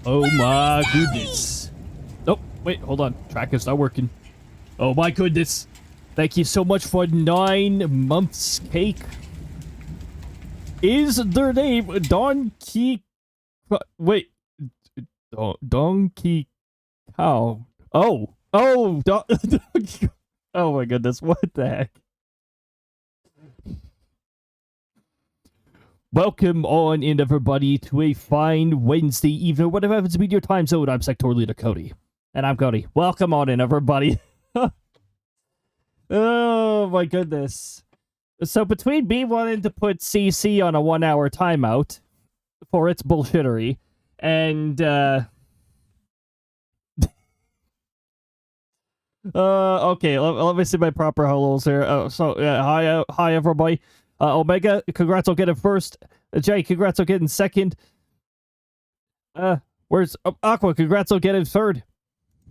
Oh my goodness. Oh, wait, hold on. Tracker's not working. Oh my goodness. Thank you so much for 9 months cake. Is their name Donkey... Wait. Donkey Cow. Oh. Oh. Oh my goodness. What the heck? Welcome on in, everybody, to a fine Wednesday evening, whatever happens to be your time zone. I'm sectoral Cody. And I'm Cody. Welcome on in, everybody. Oh my goodness. So between me wanting to put CC on a 1-hour timeout for its bullshittery, and okay, let me see my proper hellos here. Hi everybody. Omega, congrats on getting first. Jay, congrats on getting second. Where's Aqua? Congrats on getting third.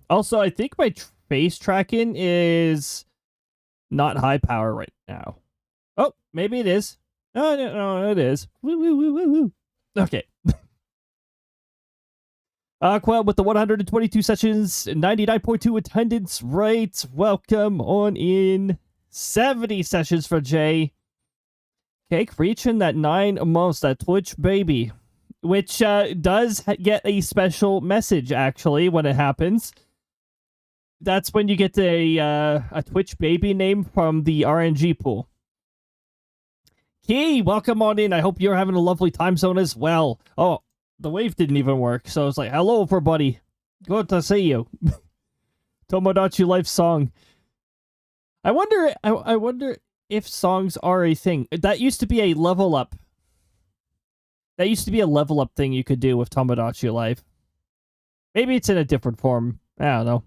Also, I think my face tracking is not high power right now. Oh, maybe it is. No, it is. Woo. Okay. Aqua with the 122 sessions, 99.2 attendance rate. Welcome on in. 70 sessions for Jay. Cake reaching that 9 months, that Twitch baby, which does get a special message, actually, when it happens. That's when you get a Twitch baby name from the RNG pool. Key, welcome on in. I hope you're having a lovely time zone as well. Oh, the wave didn't even work, so I was like, hello, everybody. Good to see you. Tomodachi Life song. I wonder if songs are a thing. That used to be a level up. That used to be a level up thing you could do with Tomodachi Life. Maybe it's in a different form. I don't know.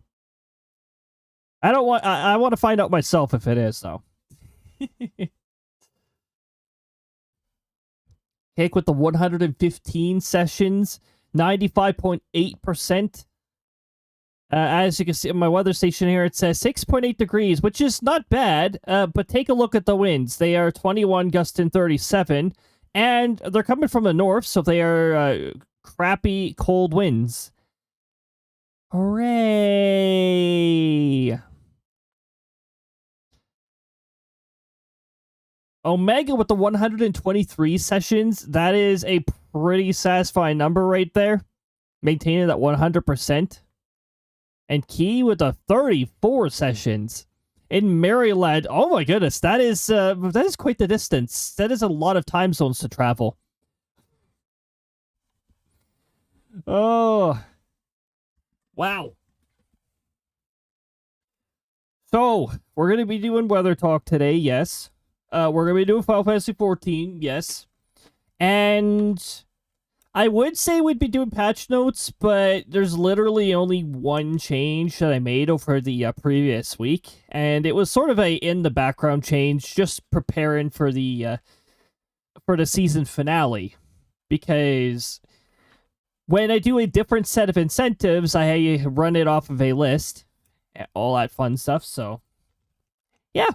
I want to find out myself if it is, though. Cake with the 115 sessions, 95.8%. As you can see on my weather station here, it says 6.8 degrees, which is not bad, but take a look at the winds. They are 21 gusting 37, and they're coming from the north, so they are crappy, cold winds. Hooray! Omega with the 123 sessions, that is a pretty satisfying number right there. Maintaining that 100%. And Key with the 34 sessions in Maryland. Oh my goodness, that is quite the distance. That is a lot of time zones to travel. Oh, wow. So we're gonna be doing weather talk today. Yes, we're gonna be doing Final Fantasy 14. Yes, and I would say we'd be doing patch notes, but there's literally only one change that I made over the previous week, and it was sort of a in the background change, just preparing for the season finale, because when I do a different set of incentives, I run it off of a list, all that fun stuff. So, yeah.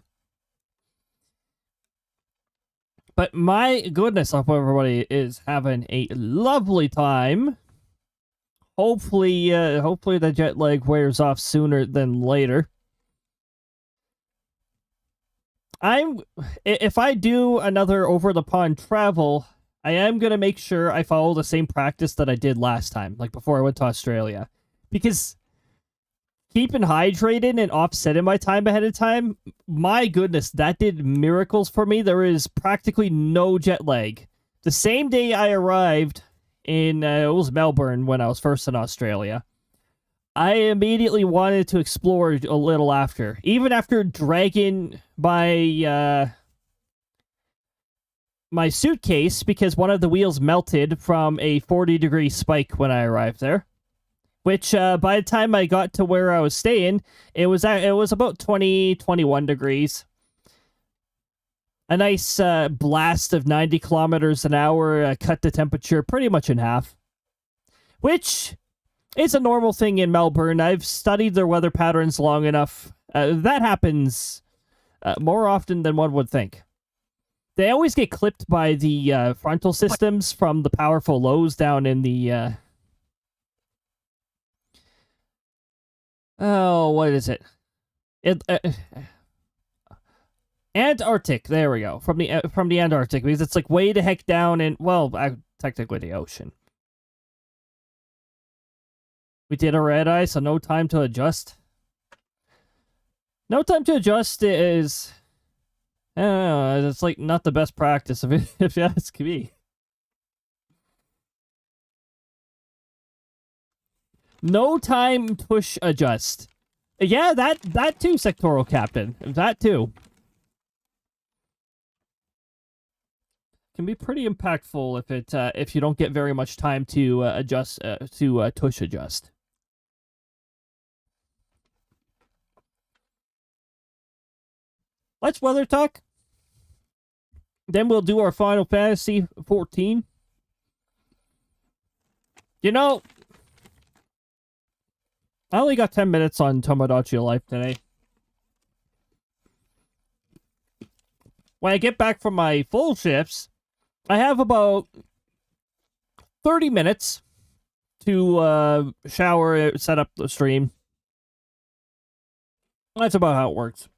But my goodness, I hope everybody is having a lovely time. Hopefully the jet lag wears off sooner than later. If I do another over the pond travel, I am gonna make sure I follow the same practice that I did last time, like before I went to Australia, because keeping hydrated and offsetting my time ahead of time, my goodness, that did miracles for me. There is practically no jet lag. The same day I arrived in, it was Melbourne when I was first in Australia, I immediately wanted to explore a little after. Even after dragging my suitcase, because one of the wheels melted from a 40-degree spike when I arrived there. Which, by the time I got to where I was staying, it was about 20, 21 degrees. A nice blast of 90 kilometers an hour cut the temperature pretty much in half. Which is a normal thing in Melbourne. I've studied their weather patterns long enough. That happens more often than one would think. They always get clipped by the frontal systems from the powerful lows down in the Oh, what is it? Antarctic. There we go. From the Antarctic, because it's like way the heck down in, well, technically the ocean. We did a red eye, so no time to adjust. No time to adjust is, I don't know, it's like not the best practice if you ask me. No time push adjust. Yeah, that too, sectoral captain. That too. Can be pretty impactful if you don't get very much time to adjust to tush adjust. Let's weather talk. Then we'll do our Final Fantasy 14. You know, I only got 10 minutes on Tomodachi Life today. When I get back from my full shifts, I have about 30 minutes to shower, set up the stream. That's about how it works.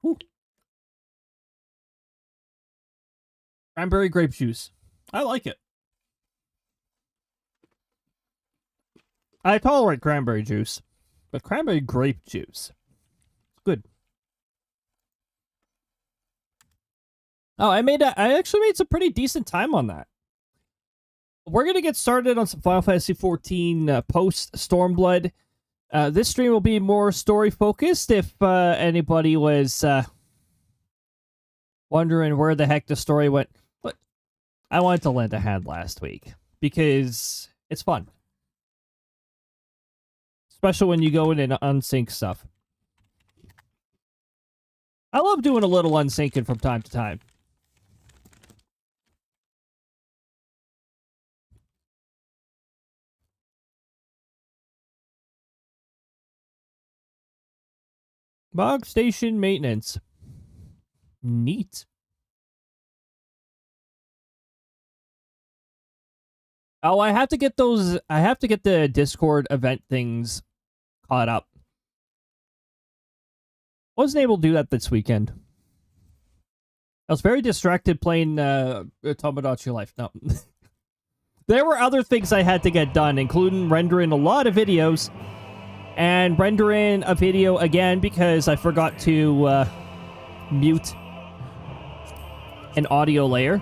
Whew. Cranberry grape juice. I like it. I tolerate cranberry juice, but cranberry grape juice, it's good. Oh, I actually made some pretty decent time on that. We're gonna get started on some Final Fantasy 14 post-Stormblood. This stream will be more story focused. If anybody was wondering where the heck the story went, but I wanted to lend a hand last week because it's fun. Especially when you go in and unsync stuff. I love doing a little unsyncing from time to time. Bog station maintenance. Neat. Oh, I have to get those. I have to get the Discord event things caught up. Wasn't able to do that this weekend. I was very distracted playing Tomodachi Life. No. There were other things I had to get done, including rendering a lot of videos. And rendering a video again because I forgot to mute an audio layer.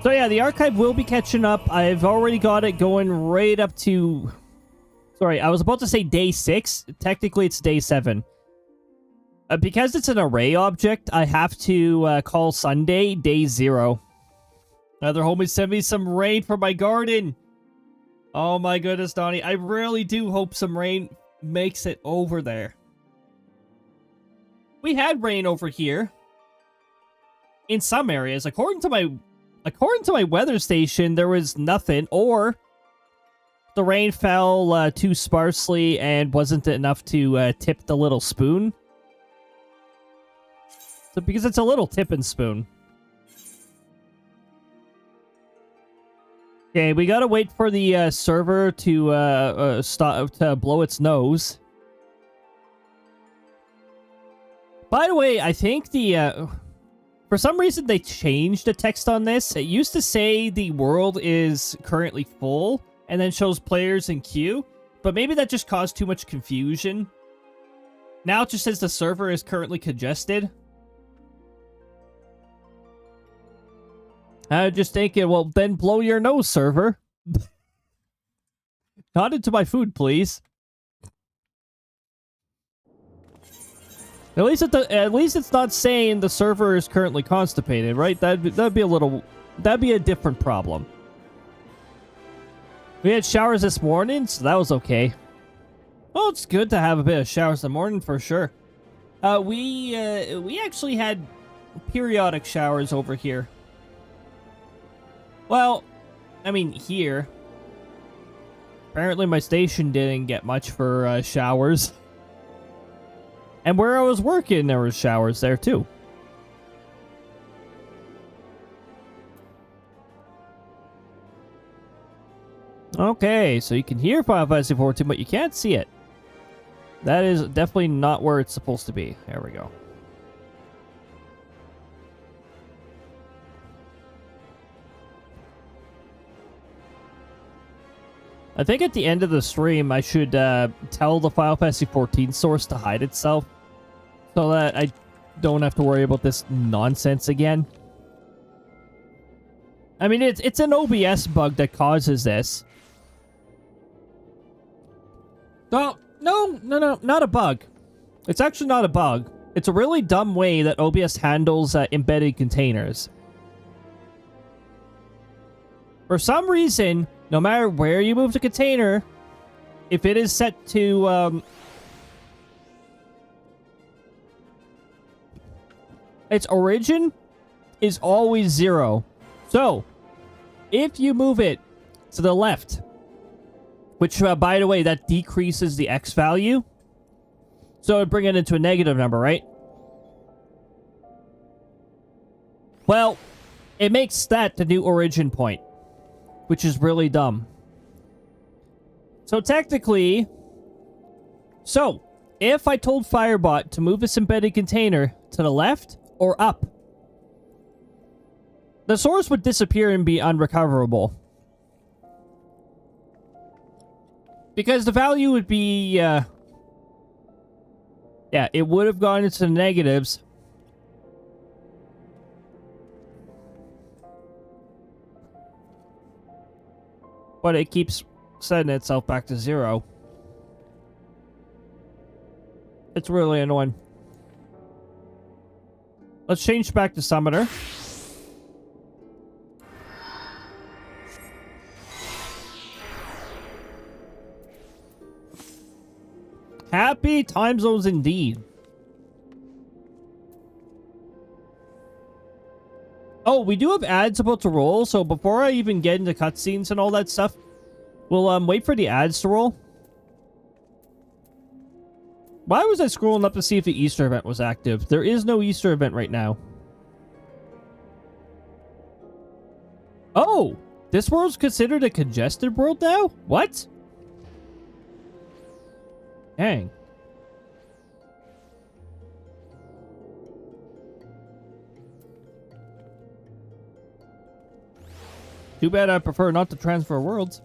So yeah, the archive will be catching up. I've already got it going right up to... Sorry, I was about to say day 6. Technically, it's day 7. Because it's an array object, I have to call Sunday day 0. Another homie sent me some rain for my garden. Oh my goodness, Donnie. I really do hope some rain makes it over there. We had rain over here. In some areas. According to my weather station, there was nothing. Or the rain fell too sparsely and wasn't enough to tip the little spoon. So because it's a little tipping spoon. Okay, we gotta wait for the server to stop to blow its nose. By the way, I think the for some reason they changed the text on this. It used to say the world is currently full and then shows players in queue, but maybe that just caused too much confusion. Now it just says the server is currently congested. I was just thinking, well, then blow your nose, server. Not into my food, please. At least it's not saying the server is currently constipated, right? That'd be a different problem. We had showers this morning, so that was okay. Well, it's good to have a bit of showers in the morning for sure. We actually had periodic showers over here. Well, I mean, here. Apparently my station didn't get much for showers. And where I was working, there was showers there too. Okay, so you can hear Final Fantasy 14, but you can't see it. That is definitely not where it's supposed to be. There we go. I think at the end of the stream, I should tell the Final Fantasy 14 source to hide itself, so that I don't have to worry about this nonsense again. I mean, it's an OBS bug that causes this. No, not a bug. It's actually not a bug. It's a really dumb way that OBS handles embedded containers. For some reason, no matter where you move the container, if it is set to, its origin is always 0. So, if you move it to the left, which, by the way, that decreases the X value, so it would bring it into a negative number, right? Well, it makes that the new origin point, which is really dumb. So technically, if I told Firebot to move this embedded container to the left or up, the source would disappear and be unrecoverable. Because the value would be, yeah, it would have gone into the negatives. But it keeps setting itself back to 0. It's really annoying. Let's change back to Summoner. Happy time zones indeed. Oh, we do have ads about to roll, so before I even get into cutscenes and all that stuff, we'll wait for the ads to roll. Why was I scrolling up to see if the Easter event was active? There is no Easter event right now. Oh! This world's considered a congested world now? What? Dang. Too bad I prefer not to transfer worlds.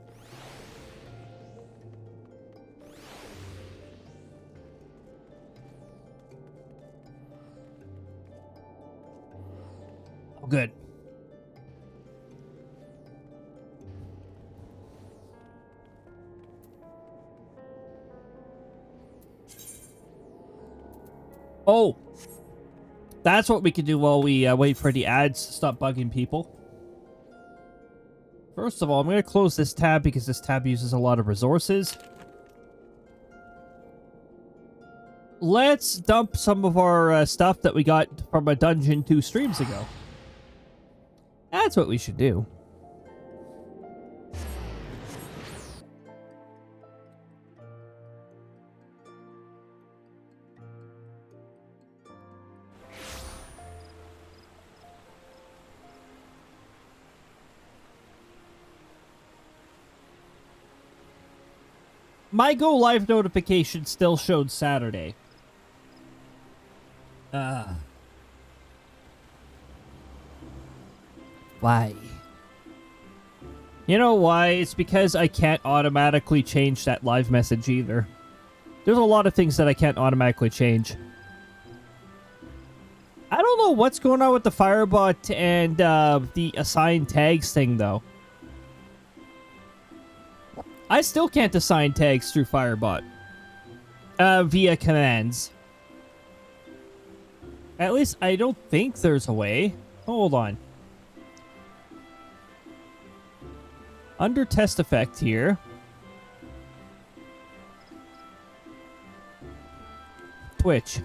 Oh, good. Oh, that's what we can do while we wait for the ads to stop bugging people. First of all, I'm going to close this tab because this tab uses a lot of resources. Let's dump some of our stuff that we got from a dungeon 2 streams ago. That's what we should do. My Go Live notification still showed Saturday. Why? You know why? It's because I can't automatically change that live message either. There's a lot of things that I can't automatically change. I don't know what's going on with the Firebot and the assigned tags thing, though. I still can't assign tags through Firebot. Via commands. At least I don't think there's a way. Hold on. Under test effect here. Twitch.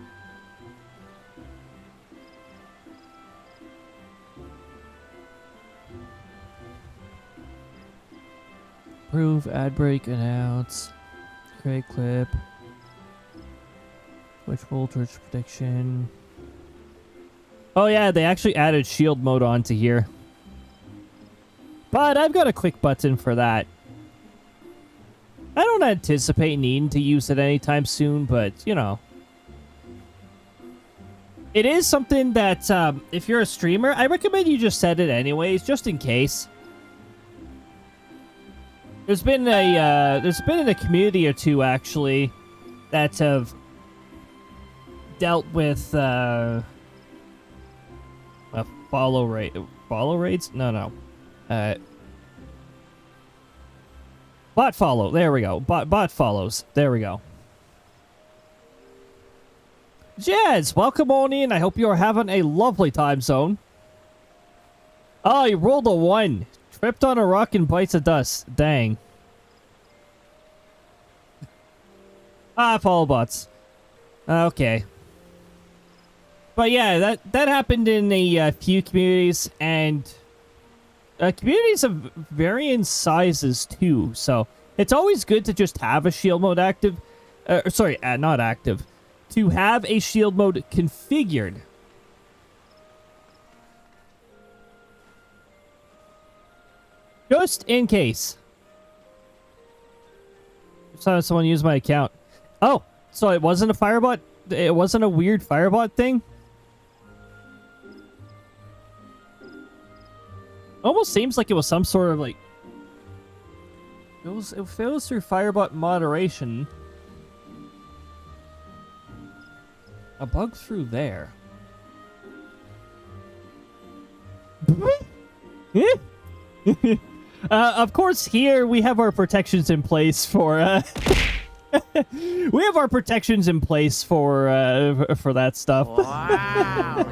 Approve, ad break, announce, create clip. Which voltage prediction? Oh yeah, they actually added shield mode onto here. But I've got a quick button for that. I don't anticipate needing to use it anytime soon, but, you know. It is something that, if you're a streamer, I recommend you just set it anyways, just in case. There's been a community or two, actually, that have dealt with, follow raids? No. Bot follow. There we go. Bot follows. There we go. Jazz, welcome on in. I hope you're having a lovely time zone. Oh, you rolled a 1. Tripped on a rock and bites of dust. Dang. Follow bots. Okay. But yeah, that happened in a few communities, and communities of varying sizes too. So it's always good to just have a shield mode active. Not active. To have a shield mode configured. Just in case. Saw someone use my account. Oh, so it wasn't a firebot? It wasn't a weird firebot thing? Almost seems like it was some sort of like... It fails through firebot moderation. A bug through there. Of course, here we have our protections in place for we have our protections in place for that stuff. Wow.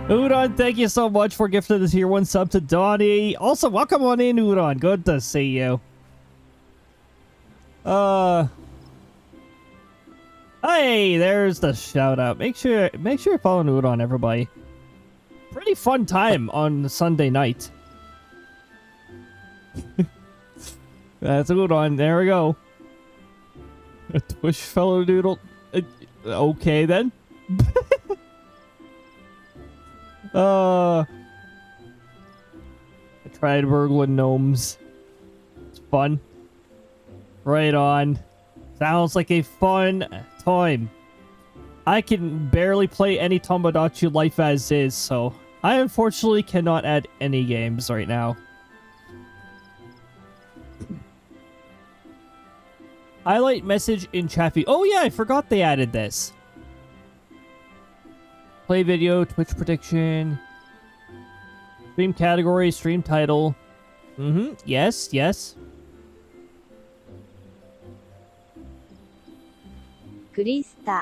Udon, thank you so much for gifting the tier 1 sub to Donnie. Also, welcome on in, Udon. Good to see you. Hey, there's the shout out. Make sure you're following Udon, everybody. Pretty fun time on Sunday night. That's Udon. There we go. A Twitch fellow doodle. Okay then. I tried burgling gnomes. It's fun. Right on. Sounds like a fun time. I can barely play any Tomodachi Life as is, so I unfortunately cannot add any games right now. Highlight message in chat feed. Oh yeah, I forgot they added this. Play video, Twitch prediction, stream category, stream title. Yes. Crysta.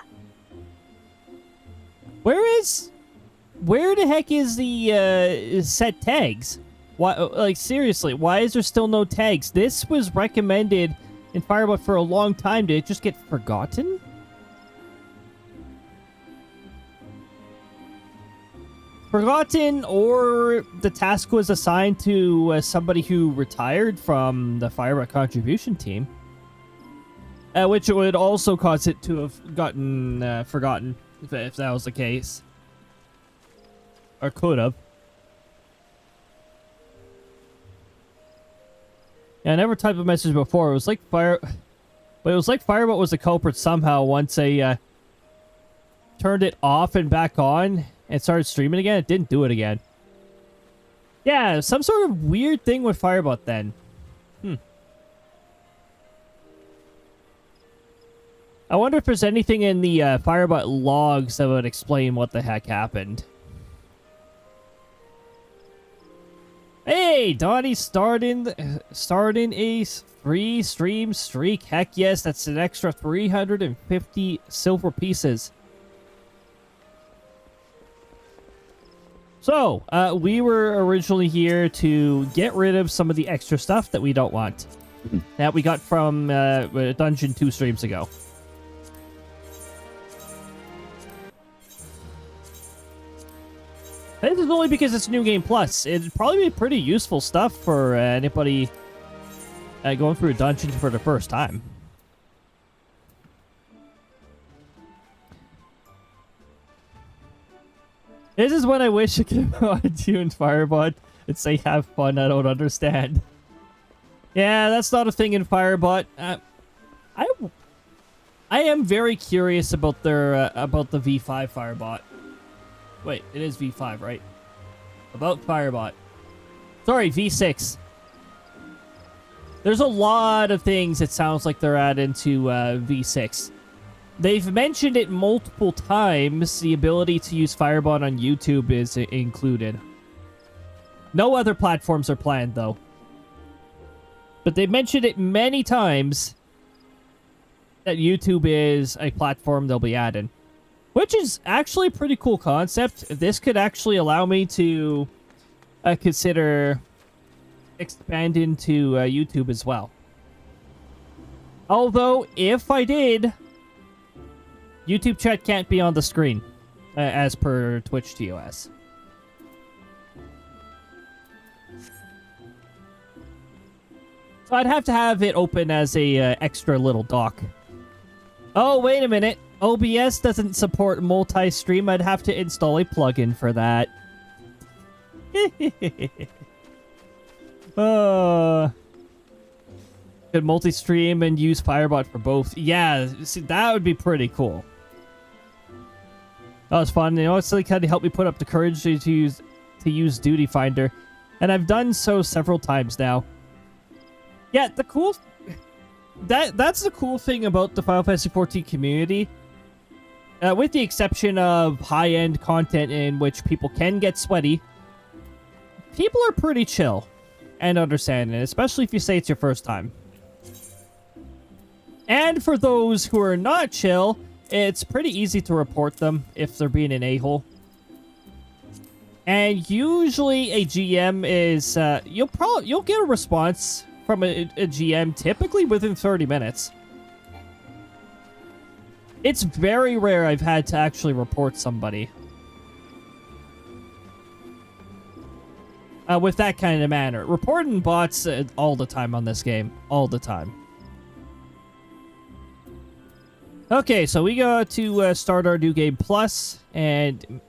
Where the heck is the set tags? Why, like seriously, why is there still no tags? This was recommended in Firebot for a long time. Did it just get forgotten? Forgotten, or the task was assigned to somebody who retired from the Firebot contribution team. Which would also cause it to have gotten forgotten, if that was the case. Or could have. Yeah, I never typed a message before. It was like But it was like Firebot was the culprit somehow once they turned it off and back on and started streaming again. It didn't do it again. Yeah, some sort of weird thing with Firebot then. I wonder if there's anything in the Firebot logs that would explain what the heck happened. Hey, Donnie starting a 3-stream streak. Heck yes, that's an extra 350 silver pieces. So, we were originally here to get rid of some of the extra stuff that we don't want. That we got from Dungeon 2 streams ago. This is only because it's New Game Plus. It'd probably be pretty useful stuff for anybody going through a dungeon for the first time. This is when I wish I could tune Firebot and say have fun. I don't understand. Yeah, that's not a thing in Firebot. I am very curious about their about the V5 Firebot. Wait, it is V5, right? About Firebot. Sorry, V6. There's a lot of things it sounds like they're adding to V6. They've mentioned it multiple times. The ability to use Firebot on YouTube is included. No other platforms are planned, though. But they mentioned it many times that YouTube is a platform they'll be adding. Which is actually a pretty cool concept. This could actually allow me to consider expanding to YouTube as well. Although, if I did, YouTube chat can't be on the screen, as per Twitch TOS. So I'd have to have it open as a extra little dock. Oh, wait a minute. OBS doesn't support multi-stream. I'd have to install a plugin for that. Could multi-stream and use Firebot for both. Yeah, see, that would be pretty cool. That was fun. You know, it's like kind of helped me put up the courage to use Duty Finder, and I've done so several times now. Yeah, the cool that's the cool thing about the Final Fantasy XIV community. With the exception of high-end content in which people can get sweaty, people are pretty chill and understanding, especially if you say it's your first time. And for those who are not chill, it's pretty easy to report them if they're being an a-hole. And usually a GM is you'll get a response from a GM typically within 30 minutes. It's very rare I've had to actually report somebody with that kind of manner. Reporting bots all the time on this game. All the time. Okay, so we got to start our new game plus, and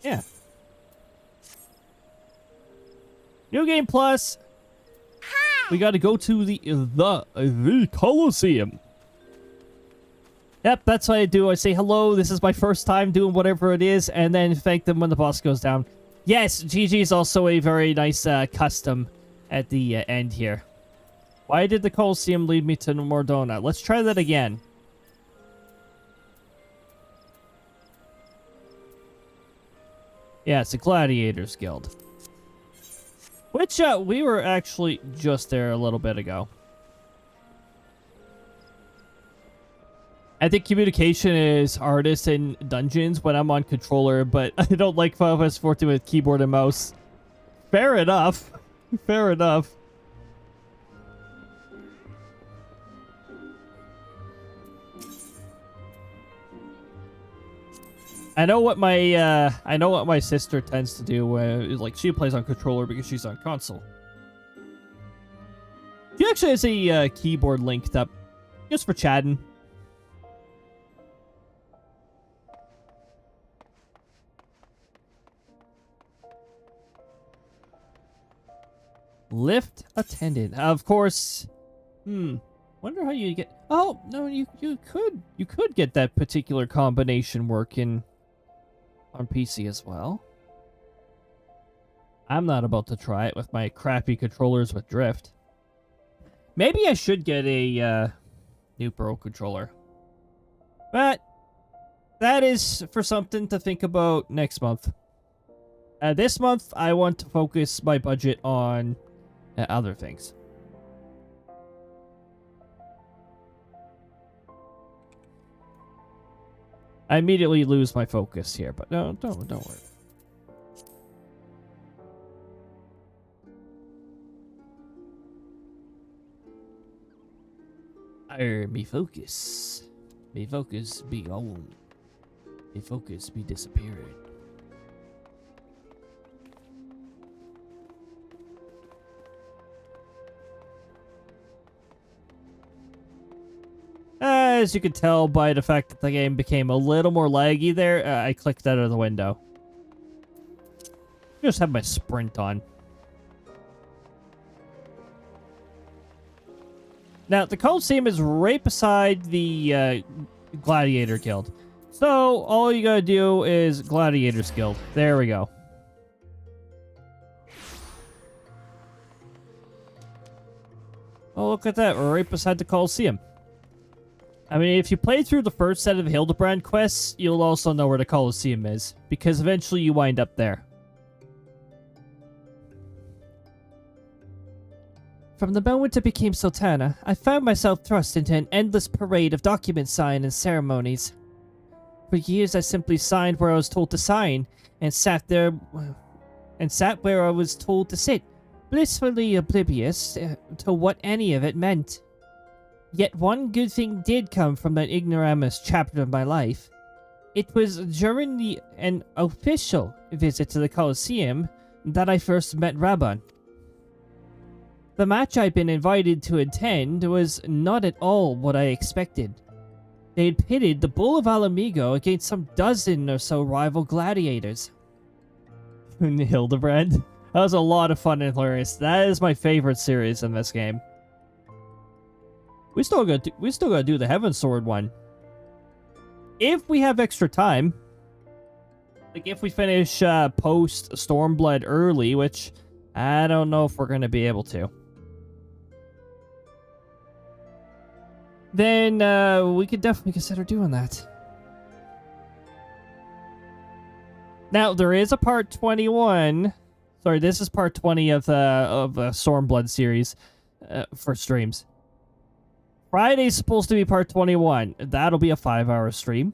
yeah. New game plus. We got to go to the Colosseum. Yep, that's what I do. I say hello. This is my first time doing whatever it is, and then thank them when the boss goes down. Yes, GG is also a very nice custom at the end here. Why did the Colosseum lead me to Mordona? Let's try that again. Yeah, it's a Gladiators Guild. Which, we were actually just there a little bit ago. I think communication is hardest in dungeons when I'm on controller, but I don't like Final Fantasy XIV with keyboard and mouse. Fair enough. Fair enough. I know what my sister tends to do. Like she plays on controller because she's on console. She actually has a keyboard linked up, just for chatting. Lift attendant, of course. Wonder how you get. Oh no, you could get that particular combination working on PC as well. I'm not about to try it with my crappy controllers with drift. Maybe I should get a new Pro controller. But that is for something to think about next month. This month, I want to focus my budget on other things. I immediately lose my focus here, but no, don't worry. Me focus be gone. Me focus be disappearing. As you can tell by the fact that the game became a little more laggy there, I clicked out of the window. Just have my sprint on. Now, the Coliseum is right beside the Gladiator Guild. So, all you gotta do is Gladiators Guild. There we go. Oh, look at that. We're right beside the Coliseum. I mean, if you play through the first set of Hildebrand quests, you'll also know where the Coliseum is, because eventually you wind up there. From the moment I became Sultana, I found myself thrust into an endless parade of document sign and ceremonies. For years I simply signed where I was told to sign, and sat where I was told to sit, blissfully oblivious to what any of it meant. Yet one good thing did come from that ignoramus chapter of my life. It was during an official visit to the Colosseum that I first met Rabban. The match I'd been invited to attend was not at all what I expected. They had pitted the Bull of Alamigo against some dozen or so rival gladiators. Hildebrand. That was a lot of fun and hilarious. That is my favorite series in this game. We still gotta do the Heaven Sword one. If we have extra time. Like if we finish Post-Stormblood early, which I don't know if we're gonna be able to. Then we could definitely consider doing that. Now, there is a part 21. Sorry, this is part 20 of the Stormblood series for streams. Friday's supposed to be part 21. That'll be a 5-hour stream.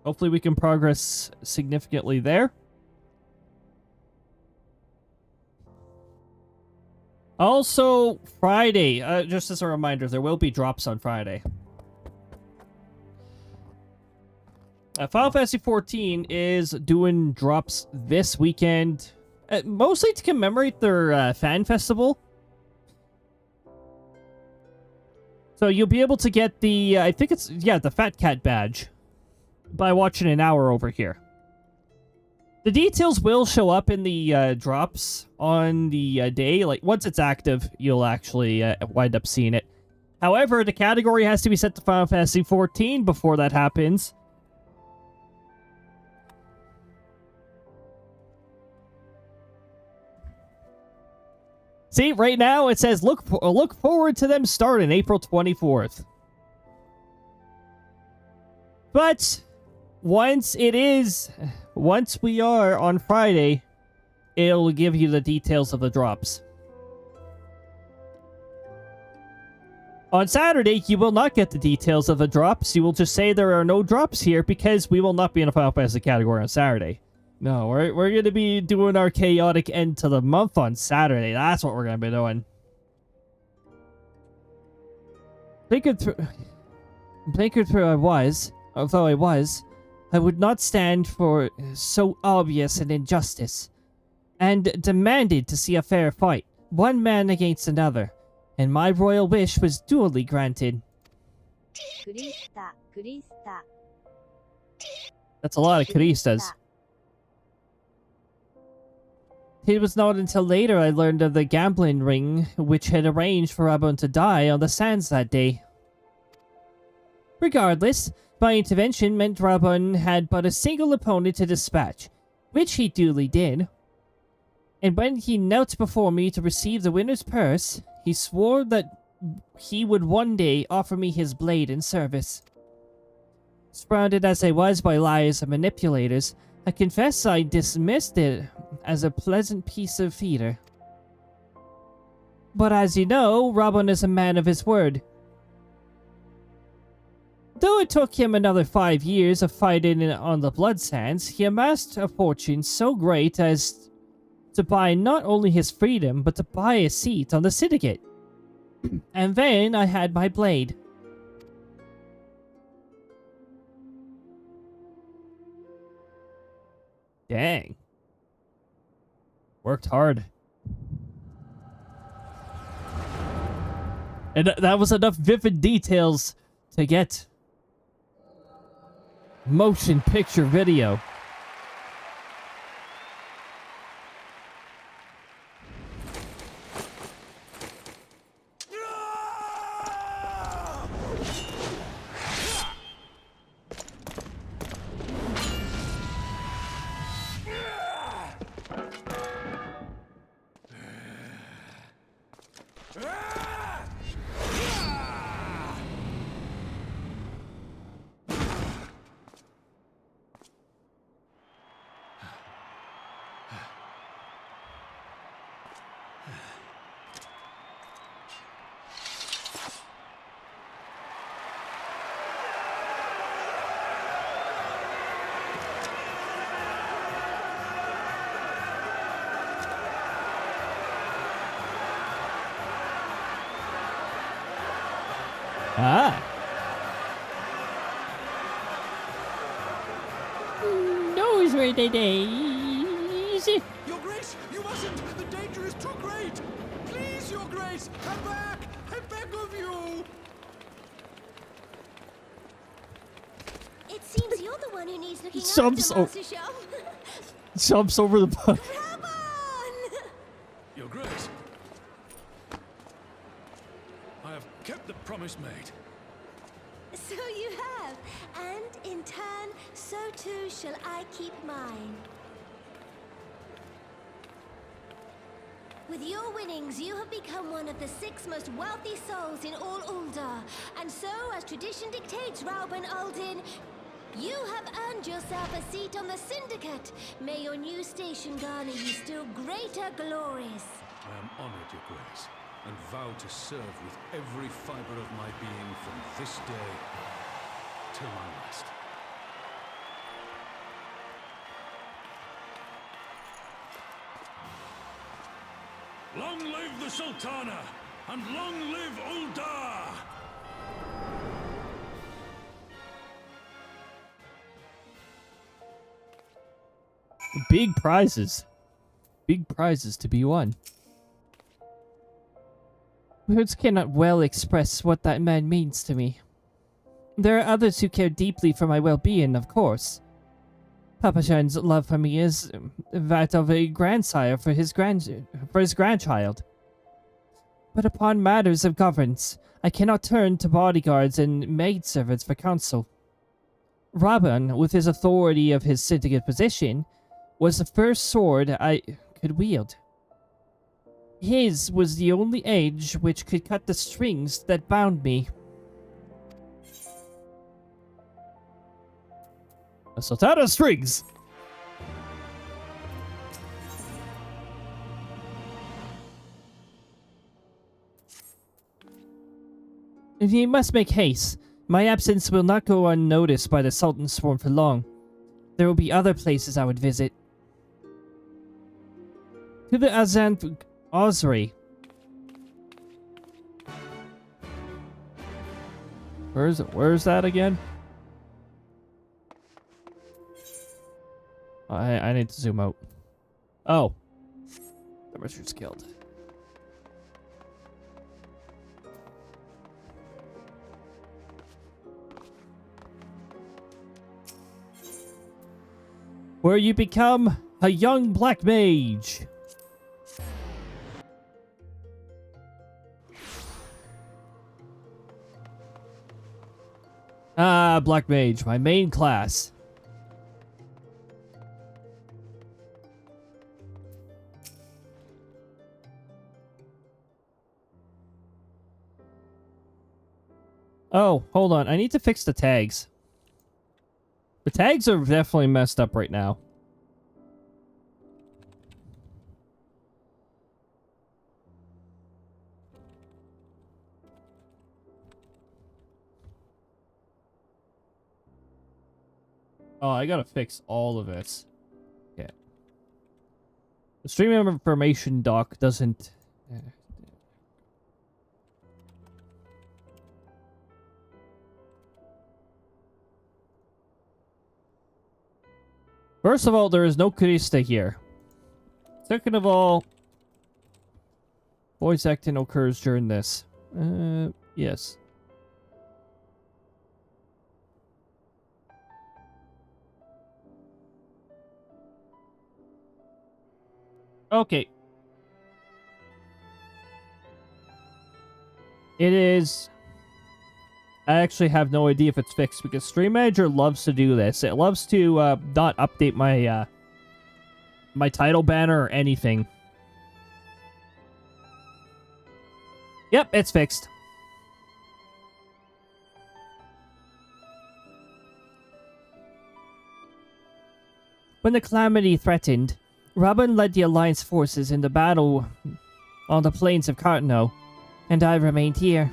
Hopefully we can progress significantly there. Also, Friday, just as a reminder, there will be drops on Friday. Final Fantasy XIV is doing drops this weekend, mostly to commemorate their fan festival. So you'll be able to get the, I think it's, yeah, the Fat Cat badge by watching an hour over here. The details will show up in the drops on the day. Like, once it's active, you'll actually wind up seeing it. However, the category has to be set to Final Fantasy XIV before that happens. See, right now it says look forward to them starting April 24th. But once we are on Friday, it'll give you the details of the drops. On Saturday, you will not get the details of the drops. You will just say there are no drops here because we will not be in a Final Fantasy category on Saturday. No, we're going to be doing our chaotic end to the month on Saturday. That's what we're going to be doing. Blinkered through although I was, I would not stand for so obvious an injustice, and demanded to see a fair fight, one man against another, and my royal wish was duly granted. Crysta. That's a lot of Crystas. It was not until later I learned of the gambling ring which had arranged for Rabban to die on the sands that day. Regardless, my intervention meant Rabban had but a single opponent to dispatch, which he duly did. And when he knelt before me to receive the winner's purse, he swore that he would one day offer me his blade in service. Surrounded as I was by liars and manipulators, I confess I dismissed it as a pleasant piece of theater. But as you know, Rabban is a man of his word. Though it took him another 5 years of fighting on the blood sands, he amassed a fortune so great as to buy not only his freedom, but to buy a seat on the syndicate. And then I had my blade. Dang. Worked hard. And that was enough vivid details to get motion picture video. Ah. Knows where they days. Your Grace, you mustn't! The danger is too great! Please, Your Grace, come back! I beg of you! It seems you're the one who needs looking Jumps after, Master Sham. Jumps over the book. Come on! Your Grace, I have kept the promise made. So you have, and in turn, so too shall I keep mine. With your winnings, you have become one of the 6 most wealthy souls in all Ul'dah, and so, as tradition dictates, Rauben Aldin, you have earned yourself a seat on the Syndicate. May your new station garner you still greater glories. I am honored, Your Grace, and vow to serve with every fiber of my being from this day till my last. Long live the Sultana, and long live Ul'dah! Big prizes. Big prizes to be won. Words cannot well express what that man means to me. There are others who care deeply for my well-being, of course. Papa Shan's love for me is that of a grandsire for his grandchild. But upon matters of governance, I cannot turn to bodyguards and maidservants for counsel. Rauben, with his authority of his syndicate position, was the first sword I could wield. His was the only edge which could cut the strings that bound me. A Sultana strings! You must make haste. My absence will not go unnoticed by the Sultan Swarm for long. There will be other places I would visit. To the Azanth Osri. Where's that again? I need to zoom out. Oh. The Richard's killed. Where you become a young black mage. Ah, black mage, my main class. Oh, hold on. I need to fix the tags. The tags are definitely messed up right now. Oh, I gotta fix all of it. Okay. The stream information doc doesn't... First of all, there is no Crysta here. Second of all, voice acting occurs during this. Yes. Okay. It is... I actually have no idea if it's fixed because Stream Manager loves to do this. It loves to not update my my title banner or anything. Yep, it's fixed. When the calamity threatened, Robin led the Alliance forces in the battle on the plains of Cartno, and I remained here.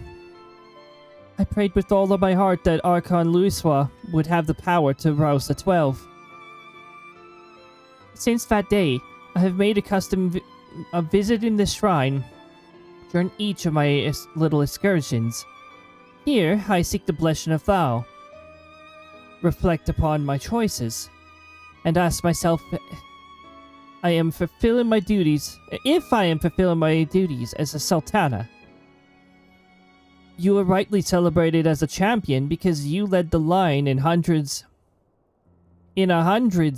I prayed with all of my heart that Archon Louisois would have the power to rouse the 12. Since that day, I have made a custom of visiting the shrine during each of my little excursions. Here, I seek the blessing of Thou, reflect upon my choices, and ask myself if I am fulfilling my duties as a Sultana. You were rightly celebrated as a champion because you led the line in a hundreds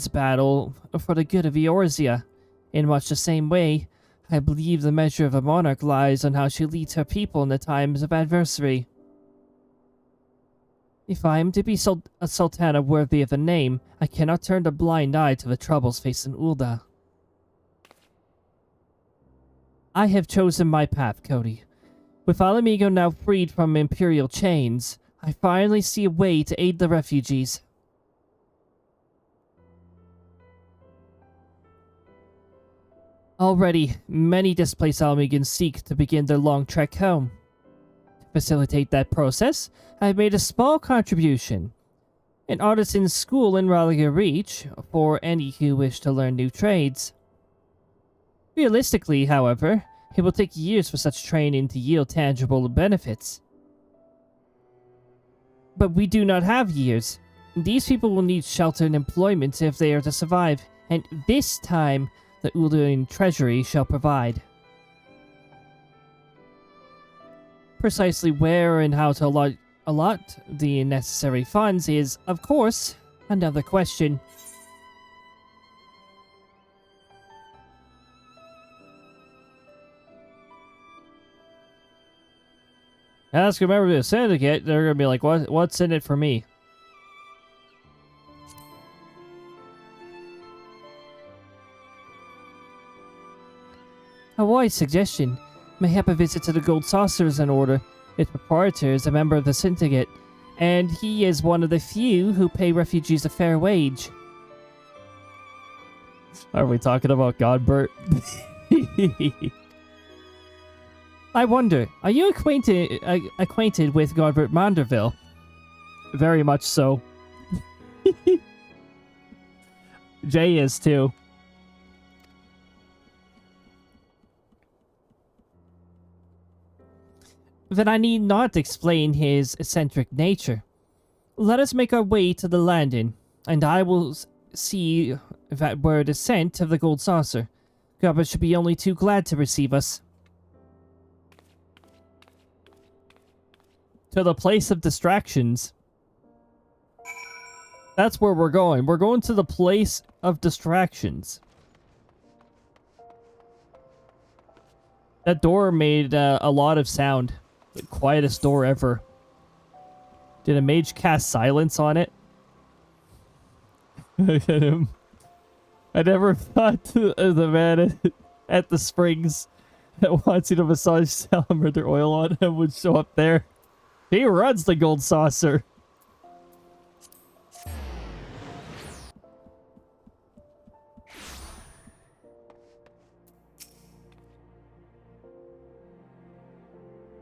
battle for the good of Eorzea. In much the same way, I believe the measure of a monarch lies on how she leads her people in the times of adversity. If I am to be a Sultana worthy of the name, I cannot turn a blind eye to the troubles facing Ul'dah. I have chosen my path, Cody. With Alamigo now freed from Imperial chains, I finally see a way to aid the refugees. Already, many displaced Alamigans seek to begin their long trek home. To facilitate that process, I have made a small contribution. An artisan's school in Ralaga Reach for any who wish to learn new trades. Realistically, however, it will take years for such training to yield tangible benefits. But we do not have years. These people will need shelter and employment if they are to survive, and this time the Ul'dah treasury shall provide. Precisely where and how to allot the necessary funds is, of course, another question. Ask a member of the syndicate, they're gonna be like, what's in it for me? A wise suggestion. Mayhap a visit to the Gold Saucer is in order. Its proprietor is a member of the syndicate, and he is one of the few who pay refugees a fair wage. Are we talking about Godbert? I wonder, are you acquainted with Godbert Manderville? Very much so. Jay is too. Then I need not explain his eccentric nature. Let us make our way to the landing, and I will see that we're the scent of the Gold Saucer. Godbert should be only too glad to receive us. To the place of distractions. That's where we're going. We're going to the place of distractions. That door made a lot of sound. The quietest door ever. Did a mage cast silence on it? Look at him. I never thought the man at the springs that wants you to massage salamander oil on him would show up there. He runs the Gold Saucer.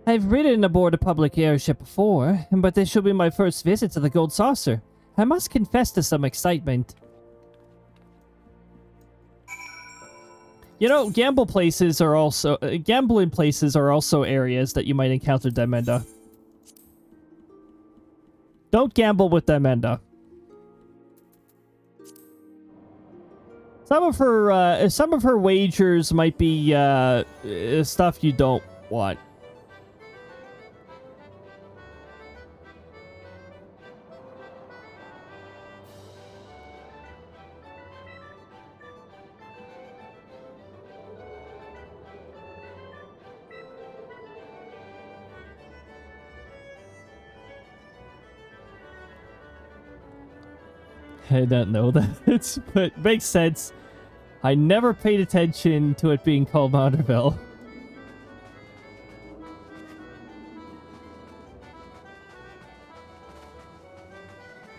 I've ridden aboard a public airship before, but this should be my first visit to the Gold Saucer. I must confess to some excitement. You know, gambling places are also areas that you might encounter Demenda. Don't gamble with Demenda. Some of her wagers might be stuff you don't want. I don't know that, but makes sense. I never paid attention to it being called Monterville.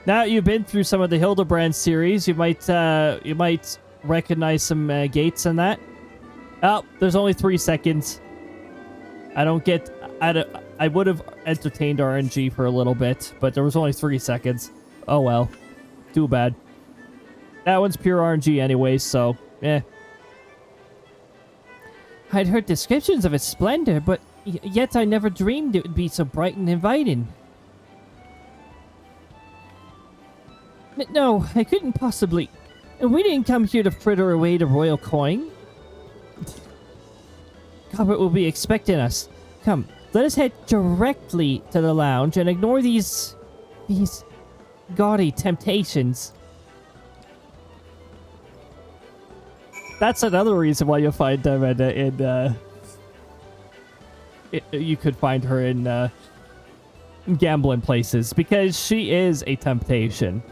Now you've been through some of the Hildebrand series, you might recognize some gates in that. Oh, there's only 3 seconds. I would have entertained RNG for a little bit, but there was only 3 seconds. Oh well. Too bad. That one's pure RNG anyway, so, eh. I'd heard descriptions of its splendor, but yet I never dreamed it would be so bright and inviting. No, I couldn't possibly. We didn't come here to fritter away the royal coin. Cobbett will be expecting us. Come, let us head directly to the lounge and ignore these gaudy temptations. That's another reason why you'll find them you could find her in gambling places, because she is a temptation.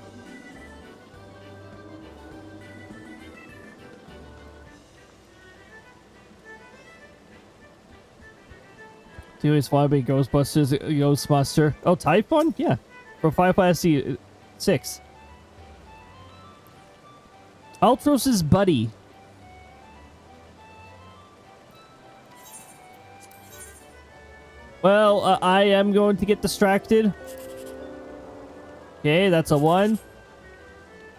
Do you always want to be Ghostbuster? Oh, type 1? Yeah. For 5+6. Ultros' buddy. Well, I am going to get distracted. Okay, that's a 1.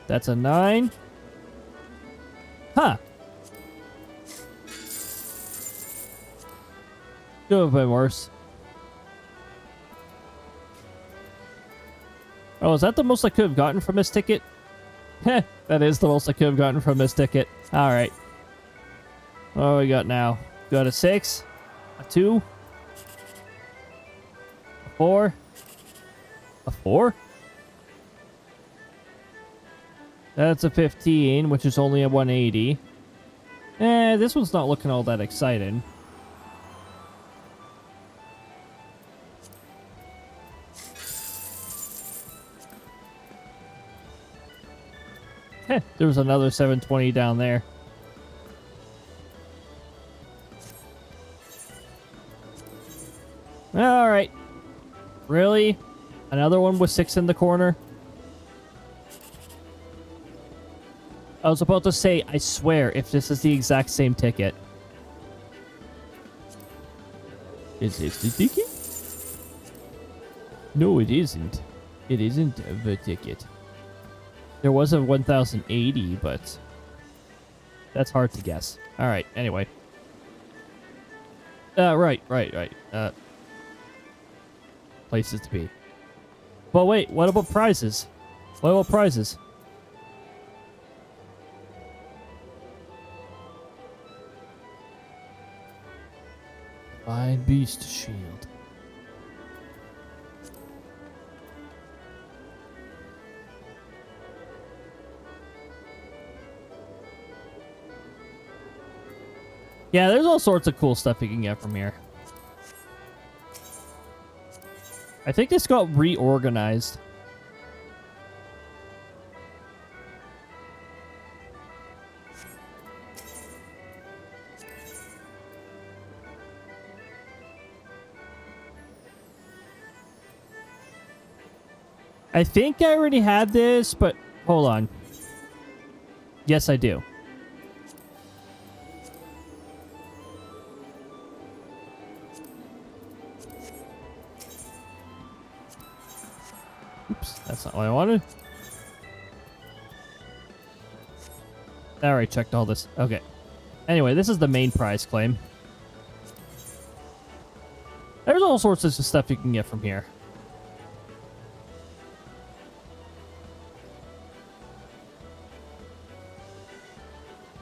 That's a 9. Huh. Could have been worse. Oh, is that the most I could have gotten from this ticket? Heh, that is the most I could have gotten from this ticket. Alright. What do we got now? Got a 6. A 2. A 4. A 4? That's a 15, which is only a 180. This one's not looking all that exciting. There was another 720 down there. Alright. Really? Another one with 6 in the corner? I was about to say, I swear, if this is the exact same ticket. Is this the ticket? No, it isn't. It isn't the ticket. There was a 1080, but that's hard to guess. All right, anyway. Right. Places to be. But wait, what about prizes? What about prizes? Fine beast shield. Yeah, there's all sorts of cool stuff you can get from here. I think this got reorganized. I think I already had this, but hold on. Yes, I do. Oops, that's not what I wanted. I already checked all this. Okay. Anyway, this is the main prize claim. There's all sorts of stuff you can get from here.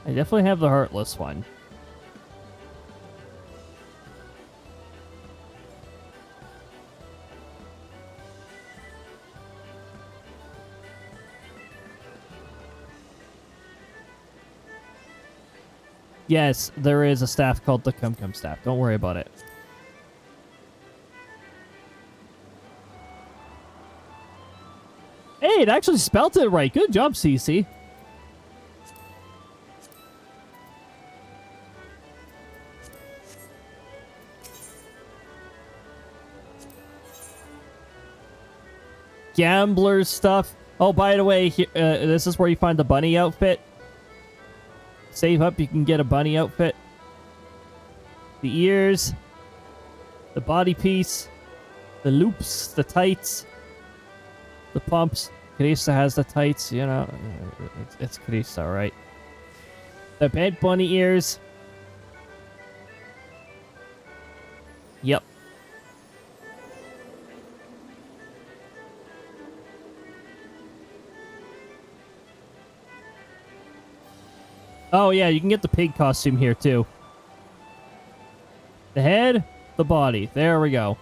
I definitely have the Heartless one. Yes, there is a staff called the Cum Cum staff. Don't worry about it. Hey, it actually spelt it right. Good job, CC. Gambler stuff. Oh, by the way, this is where you find the bunny outfit. Save up, you can get a bunny outfit. The ears, the body piece, the loops, the tights, the pumps. Crysta has the tights, you know. It's Crysta, right? The bed bunny ears. Yep. Oh, yeah, you can get the pig costume here, too. The head, the body. There we go.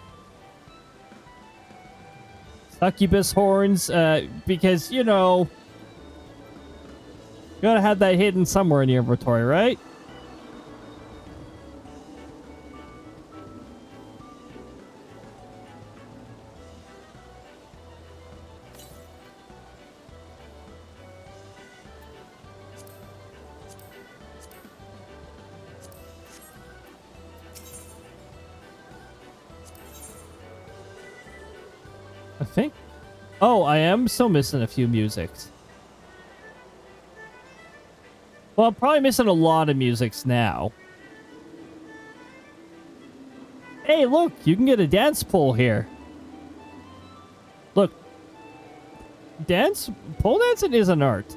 Succubus horns, because, you know, you gotta have that hidden somewhere in your inventory, right? I think. Oh, I am still missing a few musics. Well, I'm probably missing a lot of musics now. Hey, look, you can get a dance pole here. Look. Pole dancing is an art.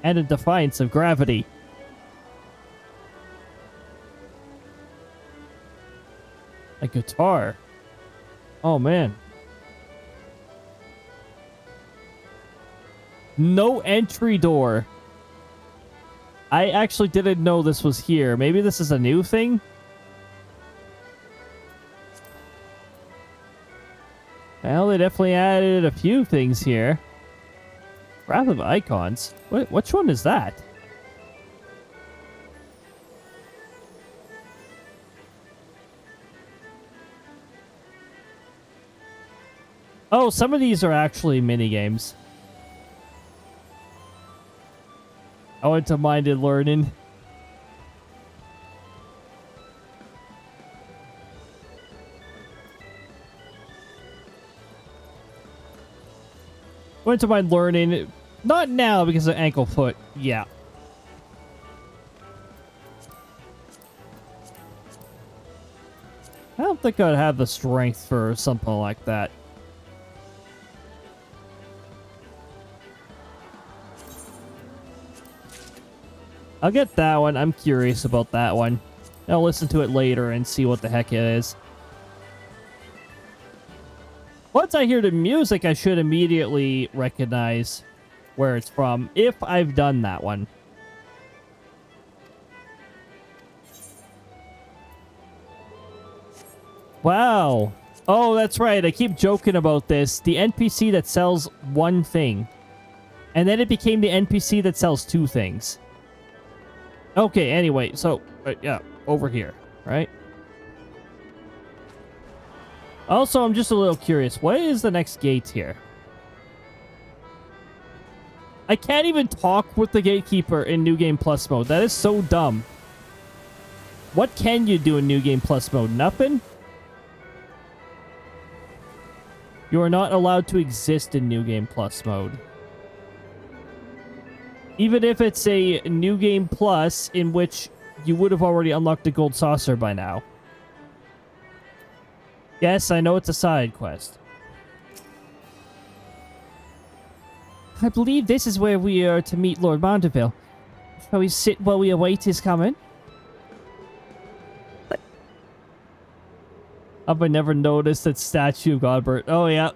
And a defiance of gravity. A guitar. Oh, man. No entry door. I actually didn't know this was here. Maybe this is a new thing? Well, they definitely added a few things here. Wrath of Icons. Which one is that? Oh, some of these are actually mini-games. I went to Minded Learning. Went to Minded Learning. Not now because of ankle foot. Yeah. I don't think I'd have the strength for something like that. I'll get that one. I'm curious about that one. I'll listen to it later and see what the heck it is. Once I hear the music, I should immediately recognize where it's from, if I've done that one. Wow. Oh, that's right. I keep joking about this. The NPC that sells one thing. And then it became the NPC that sells two things. Okay, anyway, so, yeah, over here, right? Also, I'm just a little curious. What is the next gate here? I can't even talk with the gatekeeper in New Game Plus mode. That is so dumb. What can you do in New Game Plus mode? Nothing? You are not allowed to exist in New Game Plus mode. Even if it's a New Game Plus in which you would have already unlocked the gold saucer by now. Yes, I know it's a side quest. I believe this is where we are to meet Lord Mandeville. Shall we sit while we await his coming? Have I never noticed that statue of Godbert? Oh, yeah.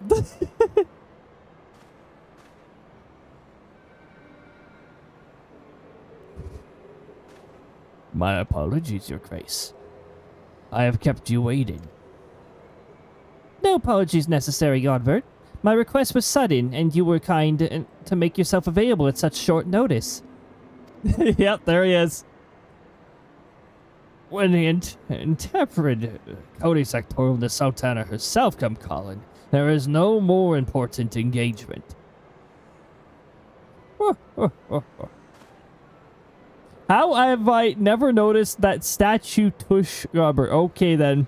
My apologies, Your Grace. I have kept you waiting. No apologies necessary, Godbert. My request was sudden, and you were kind to make yourself available at such short notice. Yep, there he is. When the intemperate Cody sectoral the Sultana herself come calling, there is no more important engagement. How have I never noticed that statue tush Robert? Okay, then.